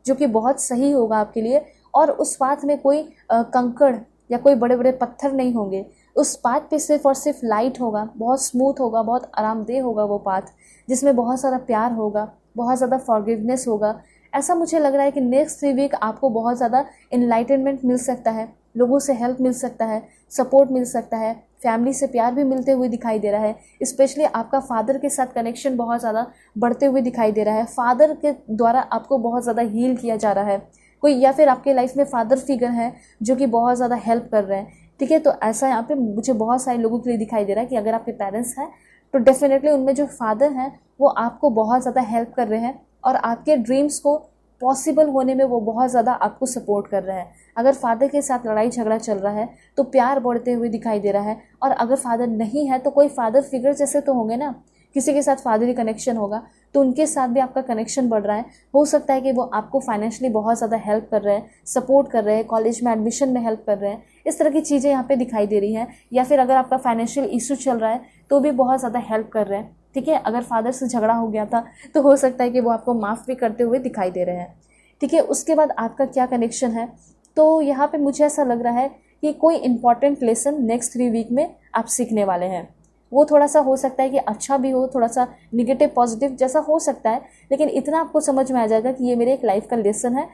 जो कि बहुत सही होगा आपके लिए, और उस पाथ में कोई कंकड़ या कोई बड़े बड़े पत्थर नहीं होंगे। उस पाथ पे सिर्फ और सिर्फ लाइट होगा, बहुत स्मूथ होगा, बहुत आरामदेह होगा वो पाथ, जिसमें बहुत सारा प्यार होगा, बहुत ज़्यादा फॉरगिवनेस होगा। ऐसा मुझे लग रहा है कि नेक्स्ट 3 वीक आपको बहुत ज़्यादा इनलाइटनमेंट मिल सकता है, लोगों से हेल्प मिल सकता है, सपोर्ट मिल सकता है, फैमिली से प्यार भी मिलते हुए दिखाई दे रहा है। स्पेशली आपका फादर के साथ कनेक्शन बहुत ज़्यादा बढ़ते हुए दिखाई दे रहा है। फादर के द्वारा आपको बहुत ज़्यादा हील किया जा रहा है कोई, या फिर आपके लाइफ में फादर फिगर है जो कि बहुत ज़्यादा हेल्प कर रहे हैं। ठीक है, तो ऐसा यहाँ पे मुझे बहुत सारे लोगों के लिए दिखाई दे रहा है कि अगर आपके पेरेंट्स हैं तो डेफिनेटली उनमें जो फादर हैं वो आपको बहुत ज़्यादा हेल्प कर रहे हैं, और आपके ड्रीम्स को पॉसिबल होने में वो बहुत ज़्यादा आपको सपोर्ट कर रहे हैं। अगर फादर के साथ लड़ाई झगड़ा चल रहा है तो प्यार बढ़ते हुए दिखाई दे रहा है, और अगर फादर नहीं है तो कोई फादर फिगर जैसे तो होंगे ना, किसी के साथ फादरी कनेक्शन होगा, तो उनके साथ भी आपका कनेक्शन बढ़ रहा है। हो सकता है कि वो आपको फाइनेंशियली बहुत ज़्यादा हेल्प कर रहे हैं, सपोर्ट कर रहे हैं, कॉलेज में एडमिशन में हेल्प कर रहे हैं। इस तरह की चीज़ें यहाँ पे दिखाई दे रही हैं। या फिर अगर आपका फाइनेंशियल इशू चल रहा है तो भी बहुत ज़्यादा हेल्प कर रहे हैं। ठीक है, अगर फादर से झगड़ा हो गया था तो हो सकता है कि वो आपको माफ़ भी करते हुए दिखाई दे रहे हैं। ठीक है, उसके बाद आपका क्या कनेक्शन है, तो यहाँ पे मुझे ऐसा लग रहा है कि कोई इंपॉर्टेंट लेसन नेक्स्ट 3 वीक में आप सीखने वाले हैं। वो थोड़ा सा हो सकता है कि अच्छा भी हो, थोड़ा सा निगेटिव पॉजिटिव जैसा हो सकता है, लेकिन इतना आपको समझ में आ जाएगा कि ये मेरे एक लाइफ का लेसन है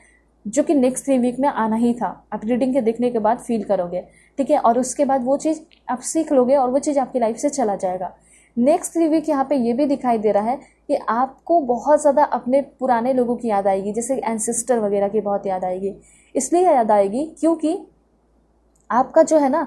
जो कि नेक्स्ट 3 वीक में आना ही था। आप रीडिंग के देखने के बाद फील करोगे। ठीक है, और उसके बाद वो चीज़ आप सीख लोगे और वो चीज़ आपकी लाइफ से चला जाएगा। नेक्स्ट 3 वीक यहाँ पे ये भी दिखाई दे रहा है कि आपको बहुत ज़्यादा अपने पुराने लोगों की याद आएगी, जैसे एंसेस्टर वगैरह की बहुत याद आएगी। इसलिए याद आएगी क्योंकि आपका जो है ना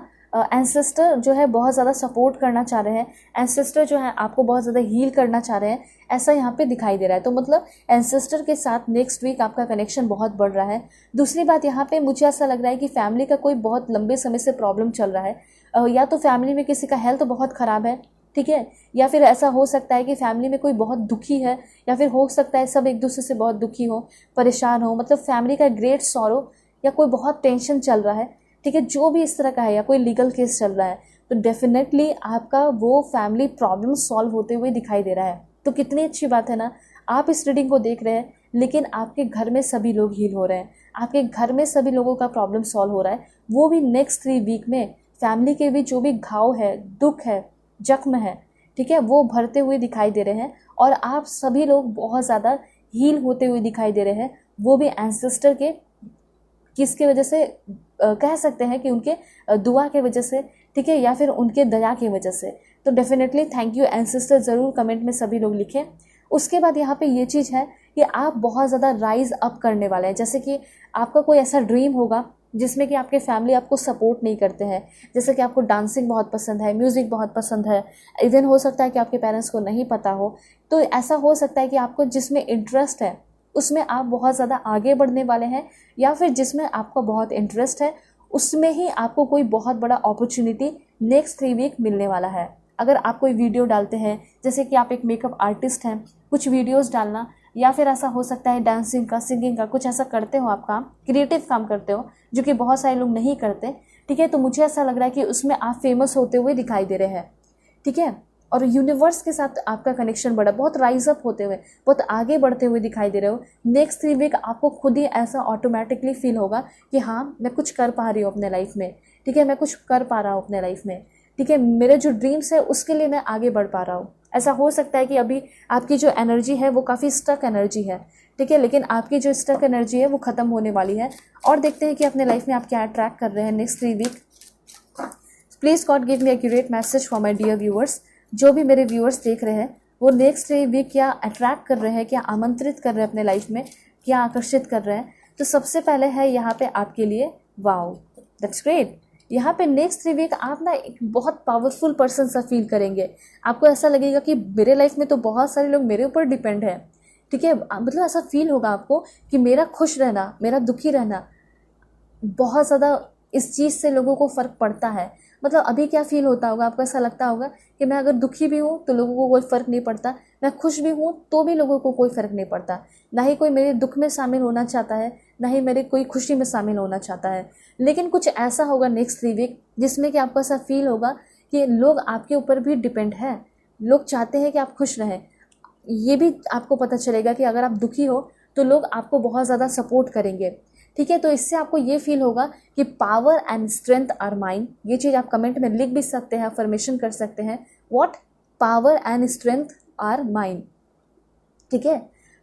एंसेस्टर जो है बहुत ज़्यादा सपोर्ट करना चाह रहे हैं, एंसेस्टर जो है आपको बहुत ज़्यादा हील करना चाह रहे हैं, ऐसा यहाँ पे दिखाई दे रहा है। तो मतलब एंसेस्टर के साथ नेक्स्ट वीक आपका कनेक्शन बहुत बढ़ रहा है। दूसरी बात, यहाँ पे मुझे ऐसा लग रहा है कि फैमिली का कोई बहुत लंबे समय से प्रॉब्लम चल रहा है, या तो फैमिली में किसी का हेल्थ बहुत ख़राब है। ठीक है, या फिर ऐसा हो सकता है कि फैमिली में कोई बहुत दुखी है, या फिर हो सकता है सब एक दूसरे से बहुत दुखी हो, परेशान हो, मतलब फैमिली का ग्रेट सॉरो, या कोई बहुत टेंशन चल रहा है। ठीक है, जो भी इस तरह का है, या कोई लीगल केस चल रहा है, तो डेफिनेटली आपका वो फैमिली प्रॉब्लम सॉल्व होते हुए दिखाई दे रहा है। तो कितनी अच्छी बात है ना, आप इस रीडिंग को देख रहे हैं लेकिन आपके घर में सभी लोग हील हो रहे हैं, आपके घर में सभी लोगों का प्रॉब्लम सॉल्व हो रहा है। वो भी नेक्स्ट 3 वीक में फैमिली के भी जो भी घाव है, दुख है, जख्म है, ठीक है, वो भरते हुए दिखाई दे रहे हैं, और आप सभी लोग बहुत ज़्यादा हील होते हुए दिखाई दे रहे हैं। वो भी एंसेस्टर के किसके वजह से कह सकते हैं कि उनके दुआ के वजह से, ठीक है, या फिर उनके दया की वजह से। तो डेफिनेटली थैंक यू एंसेस्टर ज़रूर कमेंट में सभी लोग लिखें। उसके बाद यहाँ पे ये चीज़ है कि आप बहुत ज़्यादा राइज अप करने वाले हैं। जैसे कि आपका कोई ऐसा ड्रीम होगा जिसमें कि आपके फैमिली आपको सपोर्ट नहीं करते हैं, जैसे कि आपको डांसिंग बहुत पसंद है, म्यूज़िक बहुत पसंद है, इवन हो सकता है कि आपके पेरेंट्स को नहीं पता हो। तो ऐसा हो सकता है कि आपको जिसमें इंटरेस्ट है उसमें आप बहुत ज़्यादा आगे बढ़ने वाले हैं, या फिर जिसमें आपका बहुत इंटरेस्ट है उसमें ही आपको कोई बहुत बड़ा अपॉर्चुनिटी नेक्स्ट 3 वीक मिलने वाला है। अगर आप कोई वीडियो डालते हैं, जैसे कि आप एक मेकअप आर्टिस्ट हैं, कुछ वीडियोस डालना, या फिर ऐसा हो सकता है डांसिंग का, सिंगिंग का, कुछ ऐसा करते हो आप काम, क्रिएटिव काम करते हो जो कि बहुत सारे लोग नहीं करते, ठीक है, तो मुझे ऐसा लग रहा है कि उसमें आप फेमस होते हुए दिखाई दे रहे हैं, ठीक है, और यूनिवर्स के साथ आपका कनेक्शन बढ़ा, बहुत राइज अप होते हुए, बहुत आगे बढ़ते हुए दिखाई दे रहे हो। नेक्स्ट 3 वीक आपको खुद ही ऐसा ऑटोमेटिकली फील होगा कि हाँ मैं कुछ कर पा रही हूँ अपने लाइफ में, ठीक है, मैं कुछ कर पा रहा हूँ अपने लाइफ में, ठीक है, मेरे जो ड्रीम्स है उसके लिए मैं आगे बढ़ पा रहा हूँ। ऐसा हो सकता है कि अभी आपकी जो एनर्जी है वो काफ़ी स्टक एनर्जी है, ठीक है, लेकिन आपकी जो स्टक एनर्जी है वो ख़त्म होने वाली है। और देखते हैं कि अपने लाइफ में आप क्या अट्रैक्ट कर रहे हैं next 3 week. Please God give me accurate message for my dear viewers. जो भी मेरे व्यूअर्स देख रहे हैं वो नेक्स्ट 3 वीक क्या अट्रैक्ट कर रहे हैं, क्या आमंत्रित कर रहे हैं अपने लाइफ में, क्या आकर्षित कर रहे हैं। तो सबसे पहले है यहाँ पे आपके लिए वाओ, दैट्स ग्रेट। यहाँ पे नेक्स्ट 3 वीक आप ना एक बहुत पावरफुल पर्सन सा फील करेंगे। आपको ऐसा लगेगा कि मेरे लाइफ में तो बहुत सारे लोग मेरे ऊपर डिपेंड है, ठीक है, मतलब ऐसा फील होगा आपको कि मेरा खुश रहना, मेरा दुखी रहना, बहुत ज़्यादा इस चीज़ से लोगों को फ़र्क पड़ता है। मतलब अभी क्या फ़ील होता होगा, आपको ऐसा लगता होगा कि मैं अगर दुखी भी हूँ तो लोगों को कोई फ़र्क नहीं पड़ता, मैं खुश भी हूँ तो भी लोगों को कोई फ़र्क नहीं पड़ता, ना ही कोई मेरे दुख में शामिल होना चाहता है, ना ही मेरे कोई खुशी में शामिल होना चाहता है। लेकिन कुछ ऐसा होगा नेक्स्ट 3 वीक जिसमें कि आपको ऐसा फील होगा कि लोग आपके ऊपर भी डिपेंड है, लोग चाहते हैं कि आप खुश रहें। ये भी आपको पता चलेगा कि अगर आप दुखी हो तो लोग आपको बहुत ज़्यादा सपोर्ट करेंगे, ठीक है। तो इससे आपको ये फील होगा कि power and strength are mine. ये चीज़ आप कमेंट में लिख भी सकते हैं, अफर्मेशन कर सकते हैं, what power and strength are mine, ठीक है।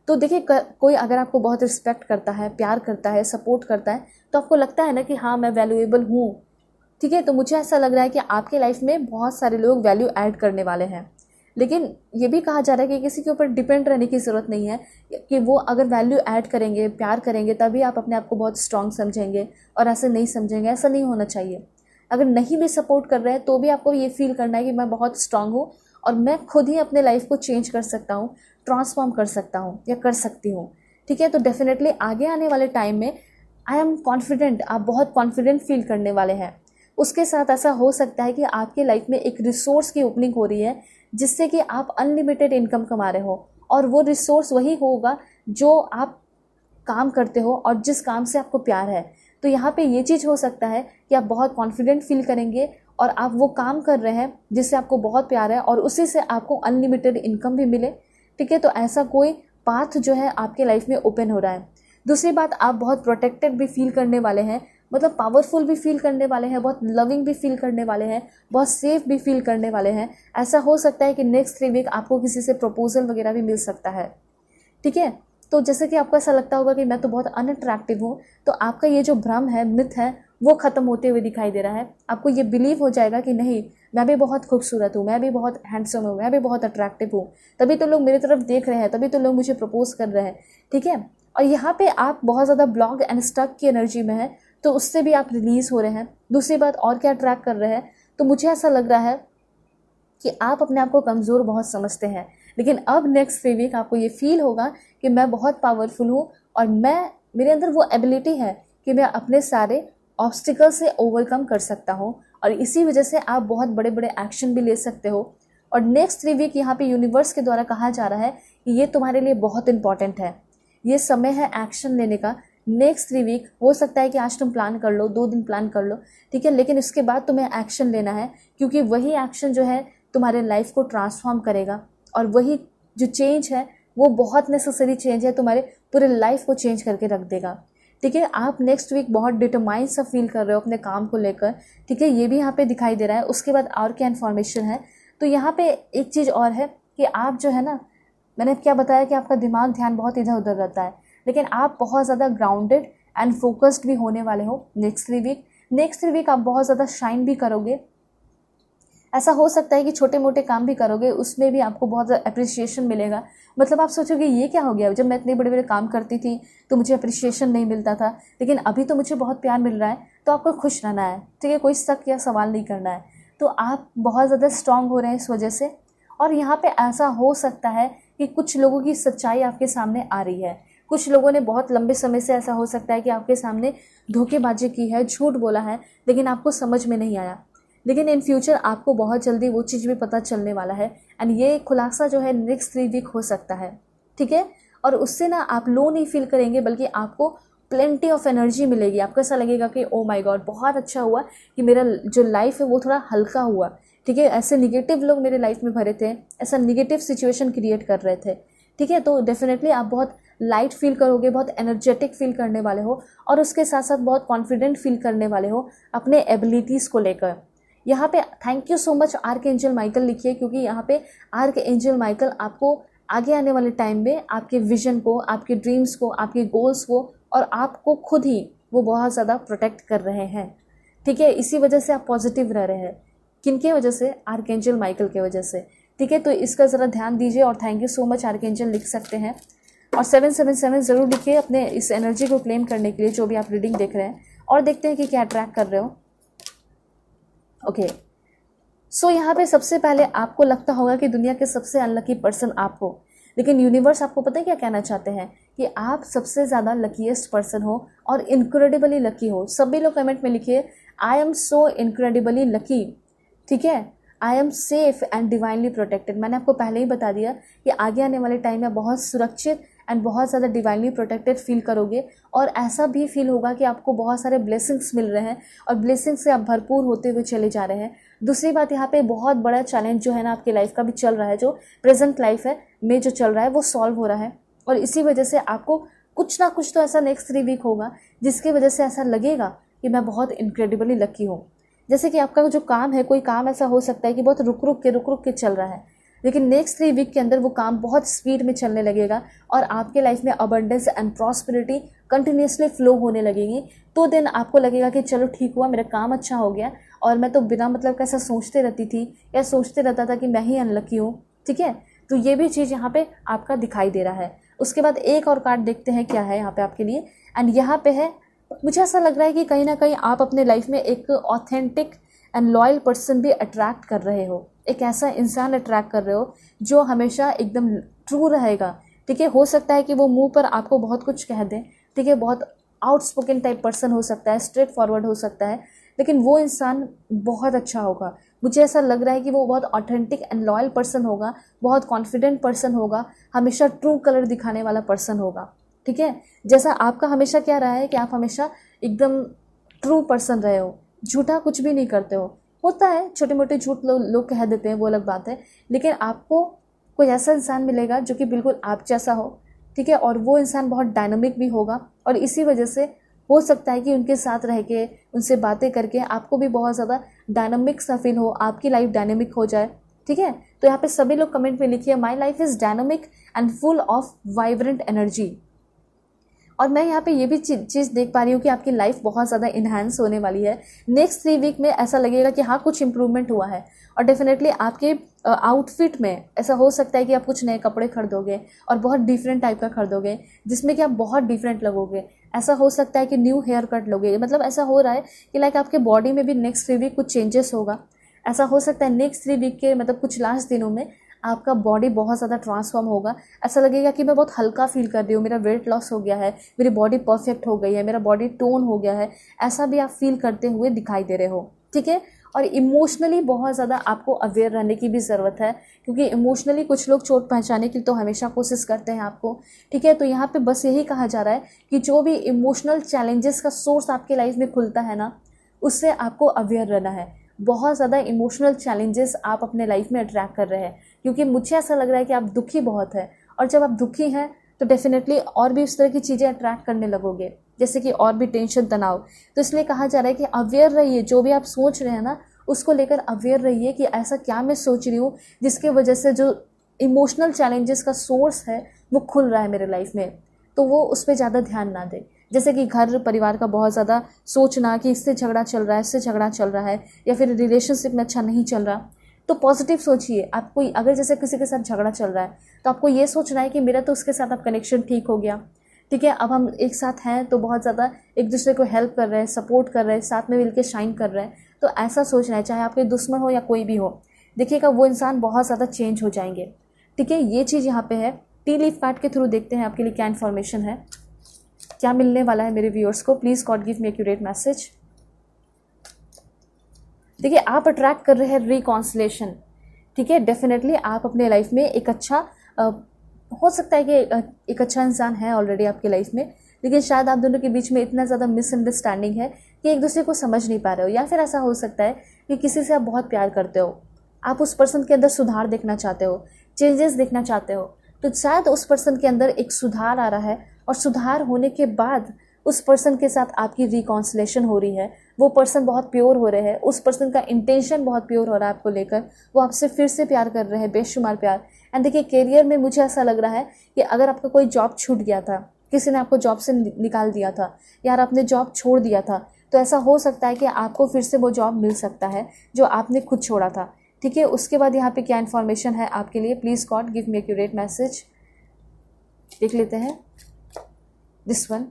तो देखिए कोई अगर आपको बहुत रिस्पेक्ट करता है, प्यार करता है, सपोर्ट करता है, तो आपको लगता है ना कि हाँ मैं वैल्यूएबल हूँ, ठीक है। तो मुझे ऐसा लग रहा है कि आपके लाइफ में बहुत सारे लोग वैल्यू ऐड करने वाले हैं। लेकिन ये भी कहा जा रहा है कि किसी के ऊपर डिपेंड रहने की ज़रूरत नहीं है, कि वो अगर वैल्यू ऐड करेंगे, प्यार करेंगे, तभी आप अपने आप को बहुत स्ट्रांग समझेंगे और ऐसे नहीं समझेंगे। ऐसा नहीं होना चाहिए। अगर नहीं भी सपोर्ट कर रहे हैं तो भी आपको ये फील करना है कि मैं बहुत स्ट्रांग हूँ और मैं खुद ही अपने लाइफ को चेंज कर सकता हूँ, ट्रांसफॉर्म कर सकता हूँ या कर सकती हूँ, ठीक है। तो डेफिनेटली आगे आने वाले टाइम में आई एम कॉन्फिडेंट, आप बहुत कॉन्फिडेंट फील करने वाले हैं। उसके साथ ऐसा हो सकता है कि आपके लाइफ में एक रिसोर्स की ओपनिंग हो रही है जिससे कि आप अनलिमिटेड इनकम कमा रहे हो, और वो रिसोर्स वही होगा जो आप काम करते हो और जिस काम से आपको प्यार है। तो यहाँ पे ये चीज़ हो सकता है कि आप बहुत कॉन्फिडेंट फील करेंगे और आप वो काम कर रहे हैं जिससे आपको बहुत प्यार है और उसी से आपको अनलिमिटेड इनकम भी मिले, ठीक है। तो ऐसा कोई पाथ जो है आपके लाइफ में ओपन हो रहा है। दूसरी बात, आप बहुत प्रोटेक्टेड भी फील करने वाले हैं, मतलब पावरफुल भी फील करने वाले हैं, बहुत लविंग भी फील करने वाले हैं, बहुत सेफ भी फील करने वाले हैं। ऐसा हो सकता है कि नेक्स्ट 3 वीक आपको किसी से प्रपोजल वगैरह भी मिल सकता है, ठीक है। तो जैसे कि आपको ऐसा लगता होगा कि मैं तो बहुत अनअट्रैक्टिव हूँ, तो आपका ये जो भ्रम है, मिथ है, वो ख़त्म होते हुए दिखाई दे रहा है। आपको ये बिलीव हो जाएगा कि नहीं, मैं भी बहुत खूबसूरत हूँ, मैं भी बहुत हैंडसम हूँ, मैं भी बहुत अट्रैक्टिव हूँ, तभी तो लोग मेरी तरफ देख रहे हैं, तभी तो लोग मुझे प्रपोज कर रहे हैं, ठीक है। और यहाँ पे आप बहुत ज़्यादा ब्लॉक एंड स्टक की एनर्जी में है, तो उससे भी आप रिलीज़ हो रहे हैं। दूसरी बात, और क्या अट्रैक्ट कर रहे हैं, तो मुझे ऐसा लग रहा है कि आप अपने आप को कमज़ोर बहुत समझते हैं, लेकिन अब नेक्स्ट 3 वीक आपको ये फील होगा कि मैं बहुत पावरफुल हूँ और मेरे अंदर वो एबिलिटी है कि मैं अपने सारे ऑब्स्टिकल से ओवरकम कर सकता हूँ, और इसी वजह से आप बहुत बड़े बड़े एक्शन भी ले सकते हो। और नेक्स्ट 3 वीक यहाँ पे यूनिवर्स के द्वारा कहा जा रहा है कि ये तुम्हारे लिए बहुत इंपॉर्टेंट है, ये समय है एक्शन लेने का। नेक्स्ट 3 वीक हो सकता है कि आज तुम प्लान कर लो, 2 दिन प्लान कर लो, ठीक है, लेकिन उसके बाद तुम्हें एक्शन लेना है, क्योंकि वही एक्शन जो है तुम्हारे लाइफ को ट्रांसफॉर्म करेगा, और वही जो चेंज है वो बहुत नेसेसरी चेंज है, तुम्हारे पूरे लाइफ को चेंज करके रख देगा, ठीक है। आप नेक्स्ट वीक बहुत डिटरमाइन सा फील कर रहे हो अपने काम को लेकर, ठीक है, ये भी यहाँ पे दिखाई दे रहा है। उसके बाद और क्या इन्फॉर्मेशन है, तो यहाँ पे एक चीज़ और है कि आप जो है ना, मैंने क्या बताया कि आपका दिमाग ध्यान बहुत इधर उधर रहता है, लेकिन आप बहुत ज़्यादा ग्राउंडेड एंड फोकस्ड भी होने वाले हो नेक्स्ट 3 वीक। नेक्स्ट 3 वीक आप बहुत ज़्यादा शाइन भी करोगे। ऐसा हो सकता है कि छोटे मोटे काम भी करोगे, उसमें भी आपको बहुत ज़्यादा अप्रिसिएशन मिलेगा। मतलब आप सोचोगे ये क्या हो गया, जब मैं इतने बड़े बड़े काम करती थी तो मुझे अप्रिसिएशन नहीं मिलता था, लेकिन अभी तो मुझे बहुत प्यार मिल रहा है। तो आपको खुश रहना है, ठीक है, कोई शक या सवाल नहीं करना है। तो आप बहुत ज़्यादा स्ट्रांग हो रहे हैं इस वजह से। और यहाँ पे ऐसा हो सकता है कि कुछ लोगों की सच्चाई आपके सामने आ रही है। कुछ लोगों ने बहुत लंबे समय से, ऐसा हो सकता है कि आपके सामने धोखेबाजी की है, झूठ बोला है, लेकिन आपको समझ में नहीं आया, लेकिन इन फ्यूचर आपको बहुत जल्दी वो चीज़ भी पता चलने वाला है। एंड ये खुलासा जो है नेक्स्ट 3 वीक हो सकता है, ठीक है। और उससे ना आप लो नहीं फील करेंगे, बल्कि आपको प्लेंटी ऑफ एनर्जी मिलेगी। आपको ऐसा लगेगा कि ओ माय गॉड, बहुत अच्छा हुआ कि मेरा जो लाइफ है वो थोड़ा हल्का हुआ, ठीक है। ऐसे निगेटिव लोग मेरे लाइफ में भरे थे, ऐसा निगेटिव सिचुएशन क्रिएट कर रहे थे, ठीक है। तो डेफिनेटली आप बहुत लाइट फील करोगे, बहुत एनर्जेटिक फील करने वाले हो, और उसके साथ साथ बहुत कॉन्फिडेंट फील करने वाले हो अपने एबिलिटीज़ को लेकर। यहाँ पे thank you so much arc angel Michael लिखिए, क्योंकि यहाँ पे आर्क एंजल माइकल आपको आगे आने वाले टाइम में आपके विजन को, आपके ड्रीम्स को, आपके गोल्स को और आपको खुद ही वो बहुत ज़्यादा प्रोटेक्ट कर रहे हैं, ठीक है। इसी वजह से आप पॉजिटिव रह रहे हैं। किनके वजह से? आर्कएंजल माइकल के वजह से, ठीक है। तो इसका ज़रा ध्यान दीजिए और thank you so much archangel लिख सकते हैं। और 777 ज़रूर लिखिए अपने इस एनर्जी को क्लेम करने के लिए, जो भी आप रीडिंग देख रहे हैं। और देखते हैं कि क्या अट्रैक्ट कर रहे हो। ओके, सो यहाँ पे सबसे पहले आपको लगता होगा कि दुनिया के सबसे अनलकी पर्सन आप हो, लेकिन यूनिवर्स आपको पता है क्या कहना चाहते हैं? कि आप सबसे ज़्यादा लकीएस्ट पर्सन हो और इनक्रेडिबली लकी हो। सभी लोग कमेंट में लिखिए I am so incredibly lucky, ठीक है। I am safe and divinely protected. मैंने आपको पहले ही बता दिया कि आगे आने वाले टाइम में बहुत सुरक्षित एंड बहुत ज़्यादा डिवाइनली प्रोटेक्टेड फील करोगे, और ऐसा भी फील होगा कि आपको बहुत सारे ब्लेसिंग्स मिल रहे हैं और ब्लेसिंग्स से आप भरपूर होते हुए चले जा रहे हैं। दूसरी बात, यहाँ पे बहुत बड़ा चैलेंज जो है ना आपकी लाइफ का भी चल रहा है, जो प्रेजेंट लाइफ है में जो चल रहा है वो सॉल्व हो रहा है, और इसी वजह से आपको कुछ ना कुछ तो ऐसा नेक्स्ट 3 वीक होगा जिसकी वजह से ऐसा लगेगा कि मैं बहुत इनक्रेडिबली लकी हूँ। जैसे कि आपका जो काम है, कोई काम ऐसा हो सकता है कि बहुत रुक रुक के चल रहा है, लेकिन नेक्स्ट 3 वीक के अंदर वो काम बहुत स्पीड में चलने लगेगा और आपके लाइफ में abundance and prosperity continuously flow होने लगेगी। तो देन आपको लगेगा कि चलो ठीक हुआ, मेरा काम अच्छा हो गया, और मैं तो बिना मतलब कैसा सोचते रहती थी या सोचते रहता था कि मैं ही अनलकी हूँ, ठीक है। तो ये भी चीज़ यहाँ पे आपका दिखाई दे रहा है। उसके बाद एक और कार्ड देखते हैं क्या है यहाँ पे आपके लिए। एंड यहाँ पे है, मुझे ऐसा लग रहा है कि कहीं ना कहीं आप अपने लाइफ में एक ऑथेंटिक एंड लॉयल पर्सन भी अट्रैक्ट कर रहे हो। एक ऐसा इंसान अट्रैक्ट कर रहे हो जो हमेशा एकदम ट्रू रहेगा, ठीक है। हो सकता है कि वो मुंह पर आपको बहुत कुछ कह दे, ठीक है, बहुत आउटस्पोकन टाइप पर्सन हो सकता है, स्ट्रेट फॉरवर्ड हो सकता है, लेकिन वो इंसान बहुत अच्छा होगा। मुझे ऐसा लग रहा है कि वो बहुत ऑथेंटिक एंड लॉयल पर्सन होगा, बहुत कॉन्फिडेंट पर्सन होगा, हमेशा ट्रू कलर दिखाने वाला पर्सन होगा, ठीक है। जैसा आपका हमेशा क्या रहा है कि आप हमेशा एकदम ट्रू पर्सन रहे हो, झूठा कुछ भी नहीं करते हो। होता है छोटे मोटे झूठ लोग कह देते हैं, वो अलग बात है, लेकिन आपको कोई ऐसा इंसान मिलेगा जो कि बिल्कुल आप जैसा हो, ठीक है। और वो इंसान बहुत डायनामिक भी होगा, और इसी वजह से हो सकता है कि उनके साथ रह के, उनसे बातें करके आपको भी बहुत ज़्यादा डायनामिक सा फील हो, आपकी लाइफ डायनामिक हो जाए, ठीक है। तो यहाँ पे सभी लोग कमेंट में लिखिए my life is dynamic and full of vibrant energy. और मैं यहाँ पे ये भी चीज़ देख पा रही हूँ कि आपकी लाइफ बहुत ज़्यादा इन्हांस होने वाली है। नेक्स्ट 3 वीक में ऐसा लगेगा कि हाँ कुछ इंप्रूवमेंट हुआ है, और डेफिनेटली आपके आउटफिट में ऐसा हो सकता है कि आप कुछ नए कपड़े खरीदोगे और बहुत डिफरेंट टाइप का खरीदोगे, जिसमें कि आप बहुत डिफरेंट लगोगे। ऐसा हो सकता है कि न्यू हेयर कट लोगे, मतलब ऐसा हो रहा है कि लाइक आपके बॉडी में भी नेक्स्ट 3 वीक कुछ चेंजेस होगा। ऐसा हो सकता है नेक्स्ट 3 वीक के मतलब कुछ लास्ट दिनों में आपका बॉडी बहुत ज़्यादा ट्रांसफॉर्म होगा। ऐसा लगेगा कि मैं बहुत हल्का फील कर रही हूँ, मेरा वेट लॉस हो गया है, मेरी बॉडी परफेक्ट हो गई है, मेरा बॉडी टोन हो गया है, ऐसा भी आप फील करते हुए दिखाई दे रहे हो, ठीक है। और इमोशनली बहुत ज़्यादा आपको अवेयर रहने की भी ज़रूरत है, क्योंकि इमोशनली कुछ लोग चोट पहुँचाने की तो हमेशा कोशिश करते हैं आपको, ठीक है। तो यहाँ पे बस यही कहा जा रहा है कि जो भी इमोशनल चैलेंजेस का सोर्स आपके लाइफ में खुलता है ना, उससे आपको अवेयर रहना है। बहुत ज़्यादा इमोशनल चैलेंजेस आप अपने लाइफ में अट्रैक्ट कर रहे हैं, क्योंकि मुझे ऐसा लग रहा है कि आप दुखी बहुत है, और जब आप दुखी हैं तो डेफिनेटली और भी उस तरह की चीज़ें अट्रैक्ट करने लगोगे, जैसे कि और भी टेंशन, तनाव। तो इसलिए कहा जा रहा है कि अवेयर रहिए, जो भी आप सोच रहे हैं ना उसको लेकर अवेयर रहिए कि ऐसा क्या मैं सोच रही हूँ जिसके वजह से जो इमोशनल चैलेंजेस का सोर्स है वो खुल रहा है मेरे लाइफ में, तो वो उस पर ज़्यादा ध्यान ना दें। जैसे कि घर परिवार का बहुत ज़्यादा सोचना कि इससे झगड़ा चल रहा है, इससे झगड़ा चल रहा है, या फिर रिलेशनशिप में अच्छा नहीं चल रहा, तो पॉजिटिव सोचिए। आपको अगर जैसे किसी के साथ झगड़ा चल रहा है तो आपको ये सोचना है कि मेरा तो उसके साथ अब कनेक्शन ठीक हो गया, ठीक है, अब हम एक साथ हैं तो बहुत ज़्यादा एक दूसरे को हेल्प कर रहे हैं, सपोर्ट कर रहे हैं, साथ में मिलकर शाइन कर रहे हैं। तो ऐसा सोचना है, चाहे आपके दुश्मन हो या कोई भी हो, देखिएगा वो इंसान बहुत ज़्यादा चेंज हो जाएंगे, ठीक है। ये चीज़ यहाँ पे है। टी लीफ कार्ड के थ्रू देखते हैं आपके लिए क्या इन्फॉर्मेशन है, क्या मिलने वाला है मेरे व्यूअर्स को। Please God give me accurate message. देखिए आप अट्रैक्ट कर रहे हैं रिकॉन्सिलेशन, ठीक है। डेफिनेटली आप अपने लाइफ में एक अच्छा हो सकता है कि एक अच्छा इंसान है ऑलरेडी आपके लाइफ में, लेकिन शायद आप दोनों के बीच में इतना ज़्यादा मिसअंडरस्टैंडिंग है कि एक दूसरे को समझ नहीं पा रहे हो, या फिर ऐसा हो सकता है कि किसी से आप बहुत प्यार करते हो, आप उस पर्सन के अंदर सुधार देखना चाहते हो, चेंजेस देखना चाहते हो, तो शायद उस पर्सन के अंदर एक सुधार आ रहा है, और सुधार होने के बाद उस पर्सन के साथ आपकी रिकॉन्सिलेशन हो रही है, वो पर्सन बहुत प्योर हो रहे हैं, उस पर्सन का इंटेंशन बहुत प्योर हो रहा है आपको लेकर, वो आपसे फिर से प्यार कर रहे हैं, बेशुमार प्यार। एंड देखिए करियर में मुझे ऐसा लग रहा है कि अगर आपका कोई जॉब छूट गया था, किसी ने आपको जॉब से निकाल दिया था, या आपने जॉब छोड़ दिया था, तो ऐसा हो सकता है कि आपको फिर से वो जॉब मिल सकता है जो आपने खुद छोड़ा था, ठीक है। उसके बाद यहाँ पे क्या इन्फॉर्मेशन है आपके लिए, please God give me accurate message. देख लेते हैं दिस वन।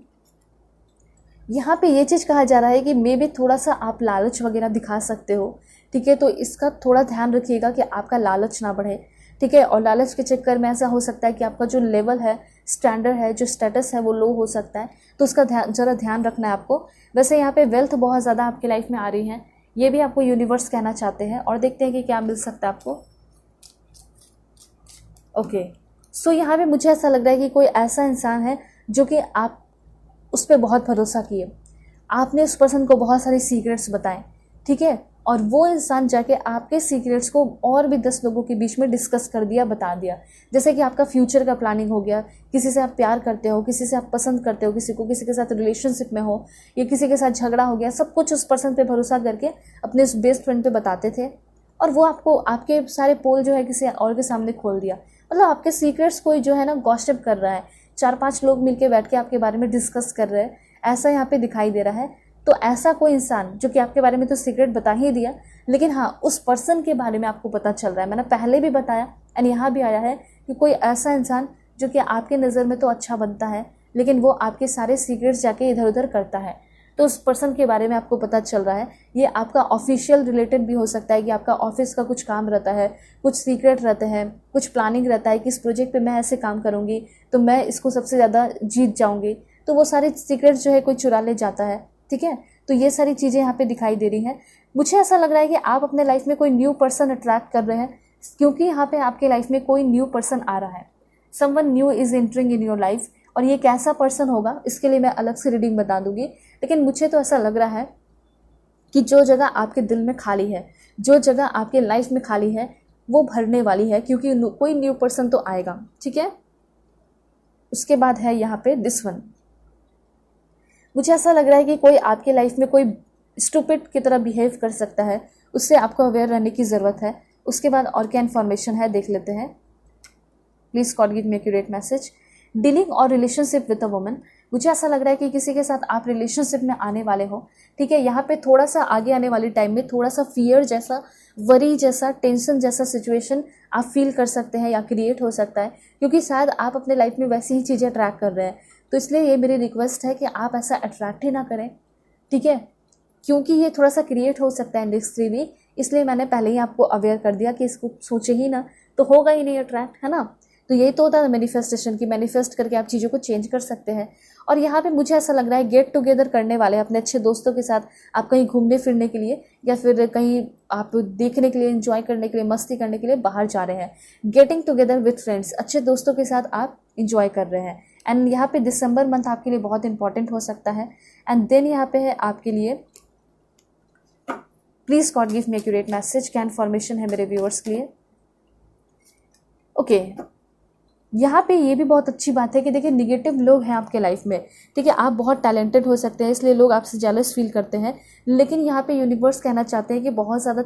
यहाँ पे ये चीज़ कहा जा रहा है कि मे बी थोड़ा सा आप लालच वगैरह दिखा सकते हो, ठीक है। तो इसका थोड़ा ध्यान रखिएगा कि आपका लालच ना बढ़े, ठीक है। और लालच के चक्कर में ऐसा हो सकता है कि आपका जो लेवल है, स्टैंडर्ड है, जो स्टेटस है, वो लो हो सकता है, तो उसका ज़रा ध्यान रखना है आपको। वैसे यहाँ पे वेल्थ बहुत ज़्यादा आपकी लाइफ में आ रही है, ये भी आपको यूनिवर्स कहना चाहते हैं, और देखते हैं कि क्या मिल सकता है आपको। ओके, सो यहाँ पे मुझे ऐसा लग रहा है कि कोई ऐसा इंसान है जो कि आप उस पर बहुत भरोसा किए, आपने उस पर्सन को बहुत सारे सीक्रेट्स बताए, ठीक है, और वो इंसान जाके आपके सीक्रेट्स को और भी 10 लोगों के बीच में डिस्कस कर दिया, बता दिया। जैसे कि आपका फ्यूचर का प्लानिंग हो गया, किसी से आप प्यार करते हो, किसी से आप पसंद करते हो, किसी को, किसी के साथ रिलेशनशिप में हो, या किसी के साथ झगड़ा हो गया, सब कुछ उस पर्सन पे भरोसा करके अपने उस बेस्ट फ्रेंड पे बताते थे, और वो आपको आपके सारे पोल जो है किसी और के सामने खोल दिया। मतलब आपके सीक्रेट्स कोई जो है ना गॉसिप कर रहा है, 4-5 लोग मिलके बैठ के आपके बारे में डिस्कस कर रहे हैं, ऐसा यहाँ पे दिखाई दे रहा है। तो ऐसा कोई इंसान जो कि आपके बारे में तो सीक्रेट बता ही दिया, लेकिन हाँ उस पर्सन के बारे में आपको पता चल रहा है, मैंने पहले भी बताया एंड यहाँ भी आया है कि कोई ऐसा इंसान जो कि आपके नज़र में तो अच्छा बनता है, लेकिन वो आपके सारे सीक्रेट्स जाके इधर उधर करता है। तो उस पर्सन के बारे में आपको पता चल रहा है। ये आपका ऑफिशियल रिलेटेड भी हो सकता है कि आपका ऑफिस का कुछ काम रहता है, कुछ सीक्रेट रहते हैं, कुछ प्लानिंग रहता है कि इस प्रोजेक्ट पे मैं ऐसे काम करूँगी तो मैं इसको सबसे ज़्यादा जीत जाऊँगी, तो वो सारे सीक्रेट्स जो है कोई चुरा ले जाता है, ठीक है। तो ये सारी चीज़ें यहाँ पे दिखाई दे रही हैं। मुझे ऐसा लग रहा है कि आप अपने लाइफ में कोई न्यू पर्सन अट्रैक्ट कर रहे हैं, क्योंकि यहाँ पे आपके लाइफ में कोई न्यू पर्सन आ रहा है, someone new is entering in your life. और ये कैसा पर्सन होगा इसके लिए मैं अलग से रीडिंग बता दूंगी, लेकिन मुझे तो ऐसा लग रहा है कि जो जगह आपके दिल में खाली है, जो जगह आपके लाइफ में खाली है, वो भरने वाली है, क्योंकि कोई न्यू पर्सन तो आएगा, ठीक है। उसके बाद है यहाँ पे दिस वन। मुझे ऐसा लग रहा है कि कोई आपके लाइफ में कोई स्टूपिड की तरह बिहेव कर सकता है, उससे आपको अवेयर रहने की ज़रूरत है। उसके बाद और क्या इन्फॉर्मेशन है देख लेते हैं। Please God give me accurate message. Dealing और रिलेशनशिप विद अ वुमन। मुझे ऐसा लग रहा है कि किसी के साथ आप रिलेशनशिप में आने वाले हो, ठीक है। यहाँ पे थोड़ा सा आगे आने वाली टाइम में थोड़ा सा फियर जैसा, वरी जैसा, टेंशन जैसा सिचुएशन आप फील कर सकते हैं या क्रिएट हो सकता है, क्योंकि शायद आप अपने लाइफ में वैसी ही चीज़ें अट्रैक्ट कर रहे हैं। तो इसलिए ये मेरी रिक्वेस्ट है कि आप ऐसा अट्रैक्ट ही ना करें, ठीक है, क्योंकि ये थोड़ा सा क्रिएट हो सकता है नेक्स्ट 3 वीक। इसलिए मैंने पहले ही आपको अवेयर कर दिया कि इसको सोचे ही ना, तो होगा ही नहीं अट्रैक्ट, है ना। तो यही तो होता है मैनिफेस्टेशन की, मैनिफेस्ट करके आप चीज़ों को चेंज कर सकते हैं। और यहाँ पे मुझे ऐसा लग रहा है गेट टुगेदर करने वाले अपने अच्छे दोस्तों के साथ, आप कहीं घूमने फिरने के लिए या फिर कहीं आप देखने के लिए, एंजॉय करने के लिए, मस्ती करने के लिए बाहर जा रहे हैं। गेटिंग टुगेदर विथ फ्रेंड्स, अच्छे दोस्तों के साथ आप इंजॉय कर रहे हैं। एंड यहाँ पे दिसंबर मंथ आपके लिए बहुत इंपॉर्टेंट हो सकता है। एंड देन यहाँ पे है आपके लिए, please God give me accurate message. क्या इन्फॉर्मेशन है मेरे व्यूअर्स के लिए। ओके, यहाँ पे ये भी बहुत अच्छी बात है कि देखिए निगेटिव लोग हैं आपके लाइफ में, ठीक है। आप बहुत टैलेंटेड हो सकते हैं, इसलिए लोग आपसे जेलस फील करते हैं, लेकिन यहाँ पे यूनिवर्स कहना चाहते हैं कि बहुत ज़्यादा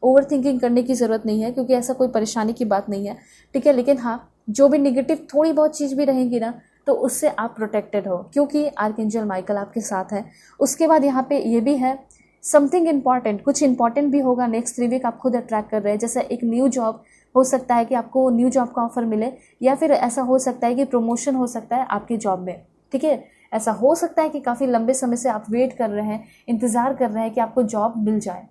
ओवर थिंकिंग करने की ज़रूरत नहीं है, क्योंकि ऐसा कोई परेशानी की बात नहीं है, ठीक है। लेकिन हाँ, जो भी निगेटिव थोड़ी बहुत चीज़ भी रहेंगी ना, तो उससे आप प्रोटेक्टेड हो, क्योंकि आर्कएंजल माइकल आपके साथ है। उसके बाद यहाँ पे ये भी है समथिंग इंपॉर्टेंट, कुछ इंपॉर्टेंट भी होगा नेक्स्ट 3 वीक, आप खुद अट्रैक्ट कर रहे हैं। जैसे एक न्यू जॉब हो सकता है कि आपको न्यू जॉब का ऑफर मिले, या फिर ऐसा हो सकता है कि प्रमोशन हो सकता है आपकी जॉब में, ठीक है। ऐसा हो सकता है कि काफ़ी लंबे समय से आप वेट कर रहे हैं, इंतज़ार कर रहे हैं कि आपको जॉब मिल जाए,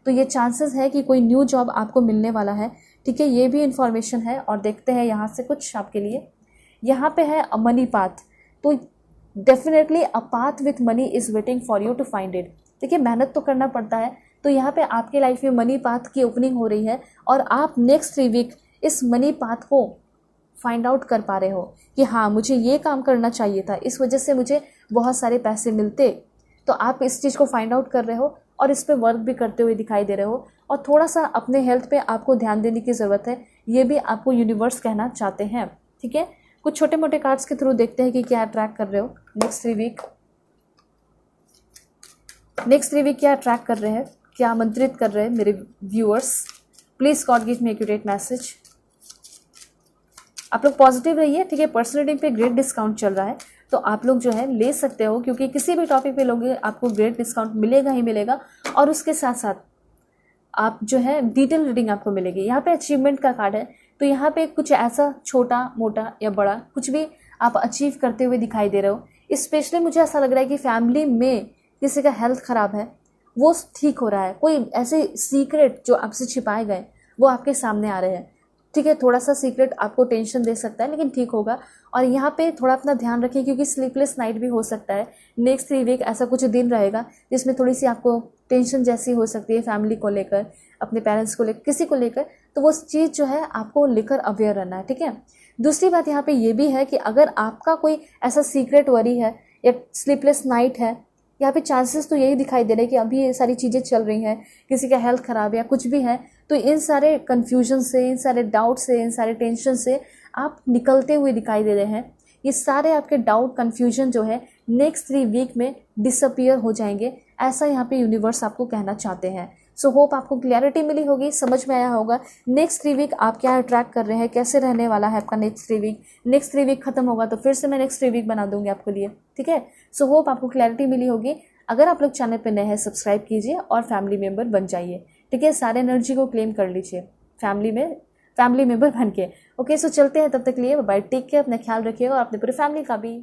तो ये चांसेस है कि कोई न्यू जॉब आपको मिलने वाला है, ठीक है। ये भी इन्फॉर्मेशन है। और देखते हैं यहाँ से कुछ आपके लिए। यहाँ पे है अ मनी पाथ, तो definitely a path with money is waiting for you to find it. देखिए मेहनत तो करना पड़ता है, तो यहाँ पे आपके लाइफ में मनी पाथ की ओपनिंग हो रही है और आप नेक्स्ट 3 वीक इस मनी पाथ को फाइंड आउट कर पा रहे हो कि हाँ मुझे ये काम करना चाहिए था, इस वजह से मुझे बहुत सारे पैसे मिलते। तो आप इस चीज़ को फाइंड आउट कर रहे हो और इस पर वर्क भी करते हुए दिखाई दे रहे हो। और थोड़ा सा अपने हेल्थ पे आपको ध्यान देने की ज़रूरत है, ये भी आपको यूनिवर्स कहना चाहते हैं। ठीक है, कुछ छोटे मोटे कार्ड्स के थ्रू देखते हैं कि क्या अट्रैक्ट कर रहे हो नेक्स्ट 3 वीक। नेक्स्ट 3 वीक क्या अट्रैक्ट कर रहे हैं, क्या आमंत्रित कर रहे हैं मेरे viewers. Please God give me accurate message. आप लोग पॉजिटिव रहिए। ठीक है, पर्सनल रीडिंग पे ग्रेट डिस्काउंट चल रहा है, तो आप लोग जो है ले सकते हो, क्योंकि किसी भी टॉपिक पे लोगे आपको ग्रेट डिस्काउंट मिलेगा ही मिलेगा। और उसके साथ साथ आप जो है डिटेल रीडिंग आपको मिलेगी। यहाँ पे अचीवमेंट का कार्ड है, तो यहाँ पे कुछ ऐसा छोटा मोटा या बड़ा कुछ भी आप अचीव करते हुए दिखाई दे रहे हो। स्पेशली मुझे ऐसा लग रहा है कि फैमिली में किसी का हेल्थ ख़राब है, वो ठीक हो रहा है। कोई ऐसे सीक्रेट जो आपसे छिपाए गए वो आपके सामने आ रहे हैं। ठीक है, थोड़ा सा सीक्रेट आपको टेंशन दे सकता है, लेकिन ठीक होगा। और यहाँ पे थोड़ा अपना ध्यान रखिए, क्योंकि स्लीपलेस नाइट भी हो सकता है। नेक्स्ट 3 वीक ऐसा कुछ दिन रहेगा जिसमें थोड़ी सी आपको टेंशन जैसी हो सकती है, फैमिली को लेकर, अपने पेरेंट्स को लेकर, किसी को लेकर। तो वो चीज़ जो है आपको लेकर अवेयर रहना है। ठीक है, दूसरी बात यहाँ पे ये भी है कि अगर आपका कोई ऐसा सीक्रेट वरी है या स्लीपलेस नाइट है, यहाँ पे चांसेस तो यही दिखाई दे रहे हैं कि अभी ये सारी चीज़ें चल रही हैं, किसी का हेल्थ ख़राब या कुछ भी है, तो इन सारे कन्फ्यूजन से, इन सारे डाउट से, इन सारे टेंशन से आप निकलते हुए दिखाई दे रहे हैं। ये सारे आपके डाउट कन्फ्यूजन जो है नेक्स्ट 3 वीक में डिसअपियर हो जाएंगे, ऐसा यहाँ पे यूनिवर्स आपको कहना चाहते हैं। सो होप आपको क्लैरिटी मिली होगी, समझ में आया होगा नेक्स्ट 3 वीक आप क्या अट्रैक्ट कर रहे हैं, कैसे रहने वाला है आपका नेक्स्ट 3 वीक। नेक्स्ट 3 वीक खत्म होगा तो फिर से मैं नेक्स्ट 3 वीक बना दूंगी आपके लिए। ठीक है, सो होप आपको क्लैरिटी मिली होगी। अगर आप लोग चैनल पर नए हैं, सब्सक्राइब कीजिए और फैमिली मेम्बर बन जाइए। ठीक है, सारे एनर्जी को क्लेम कर लीजिए फैमिली मेम्बर बन के। ओके, सो चलते हैं, तब तक लिए बाय, टेक केयर, अपना ख्याल रखिएगा और अपने पूरे फैमिली का भी।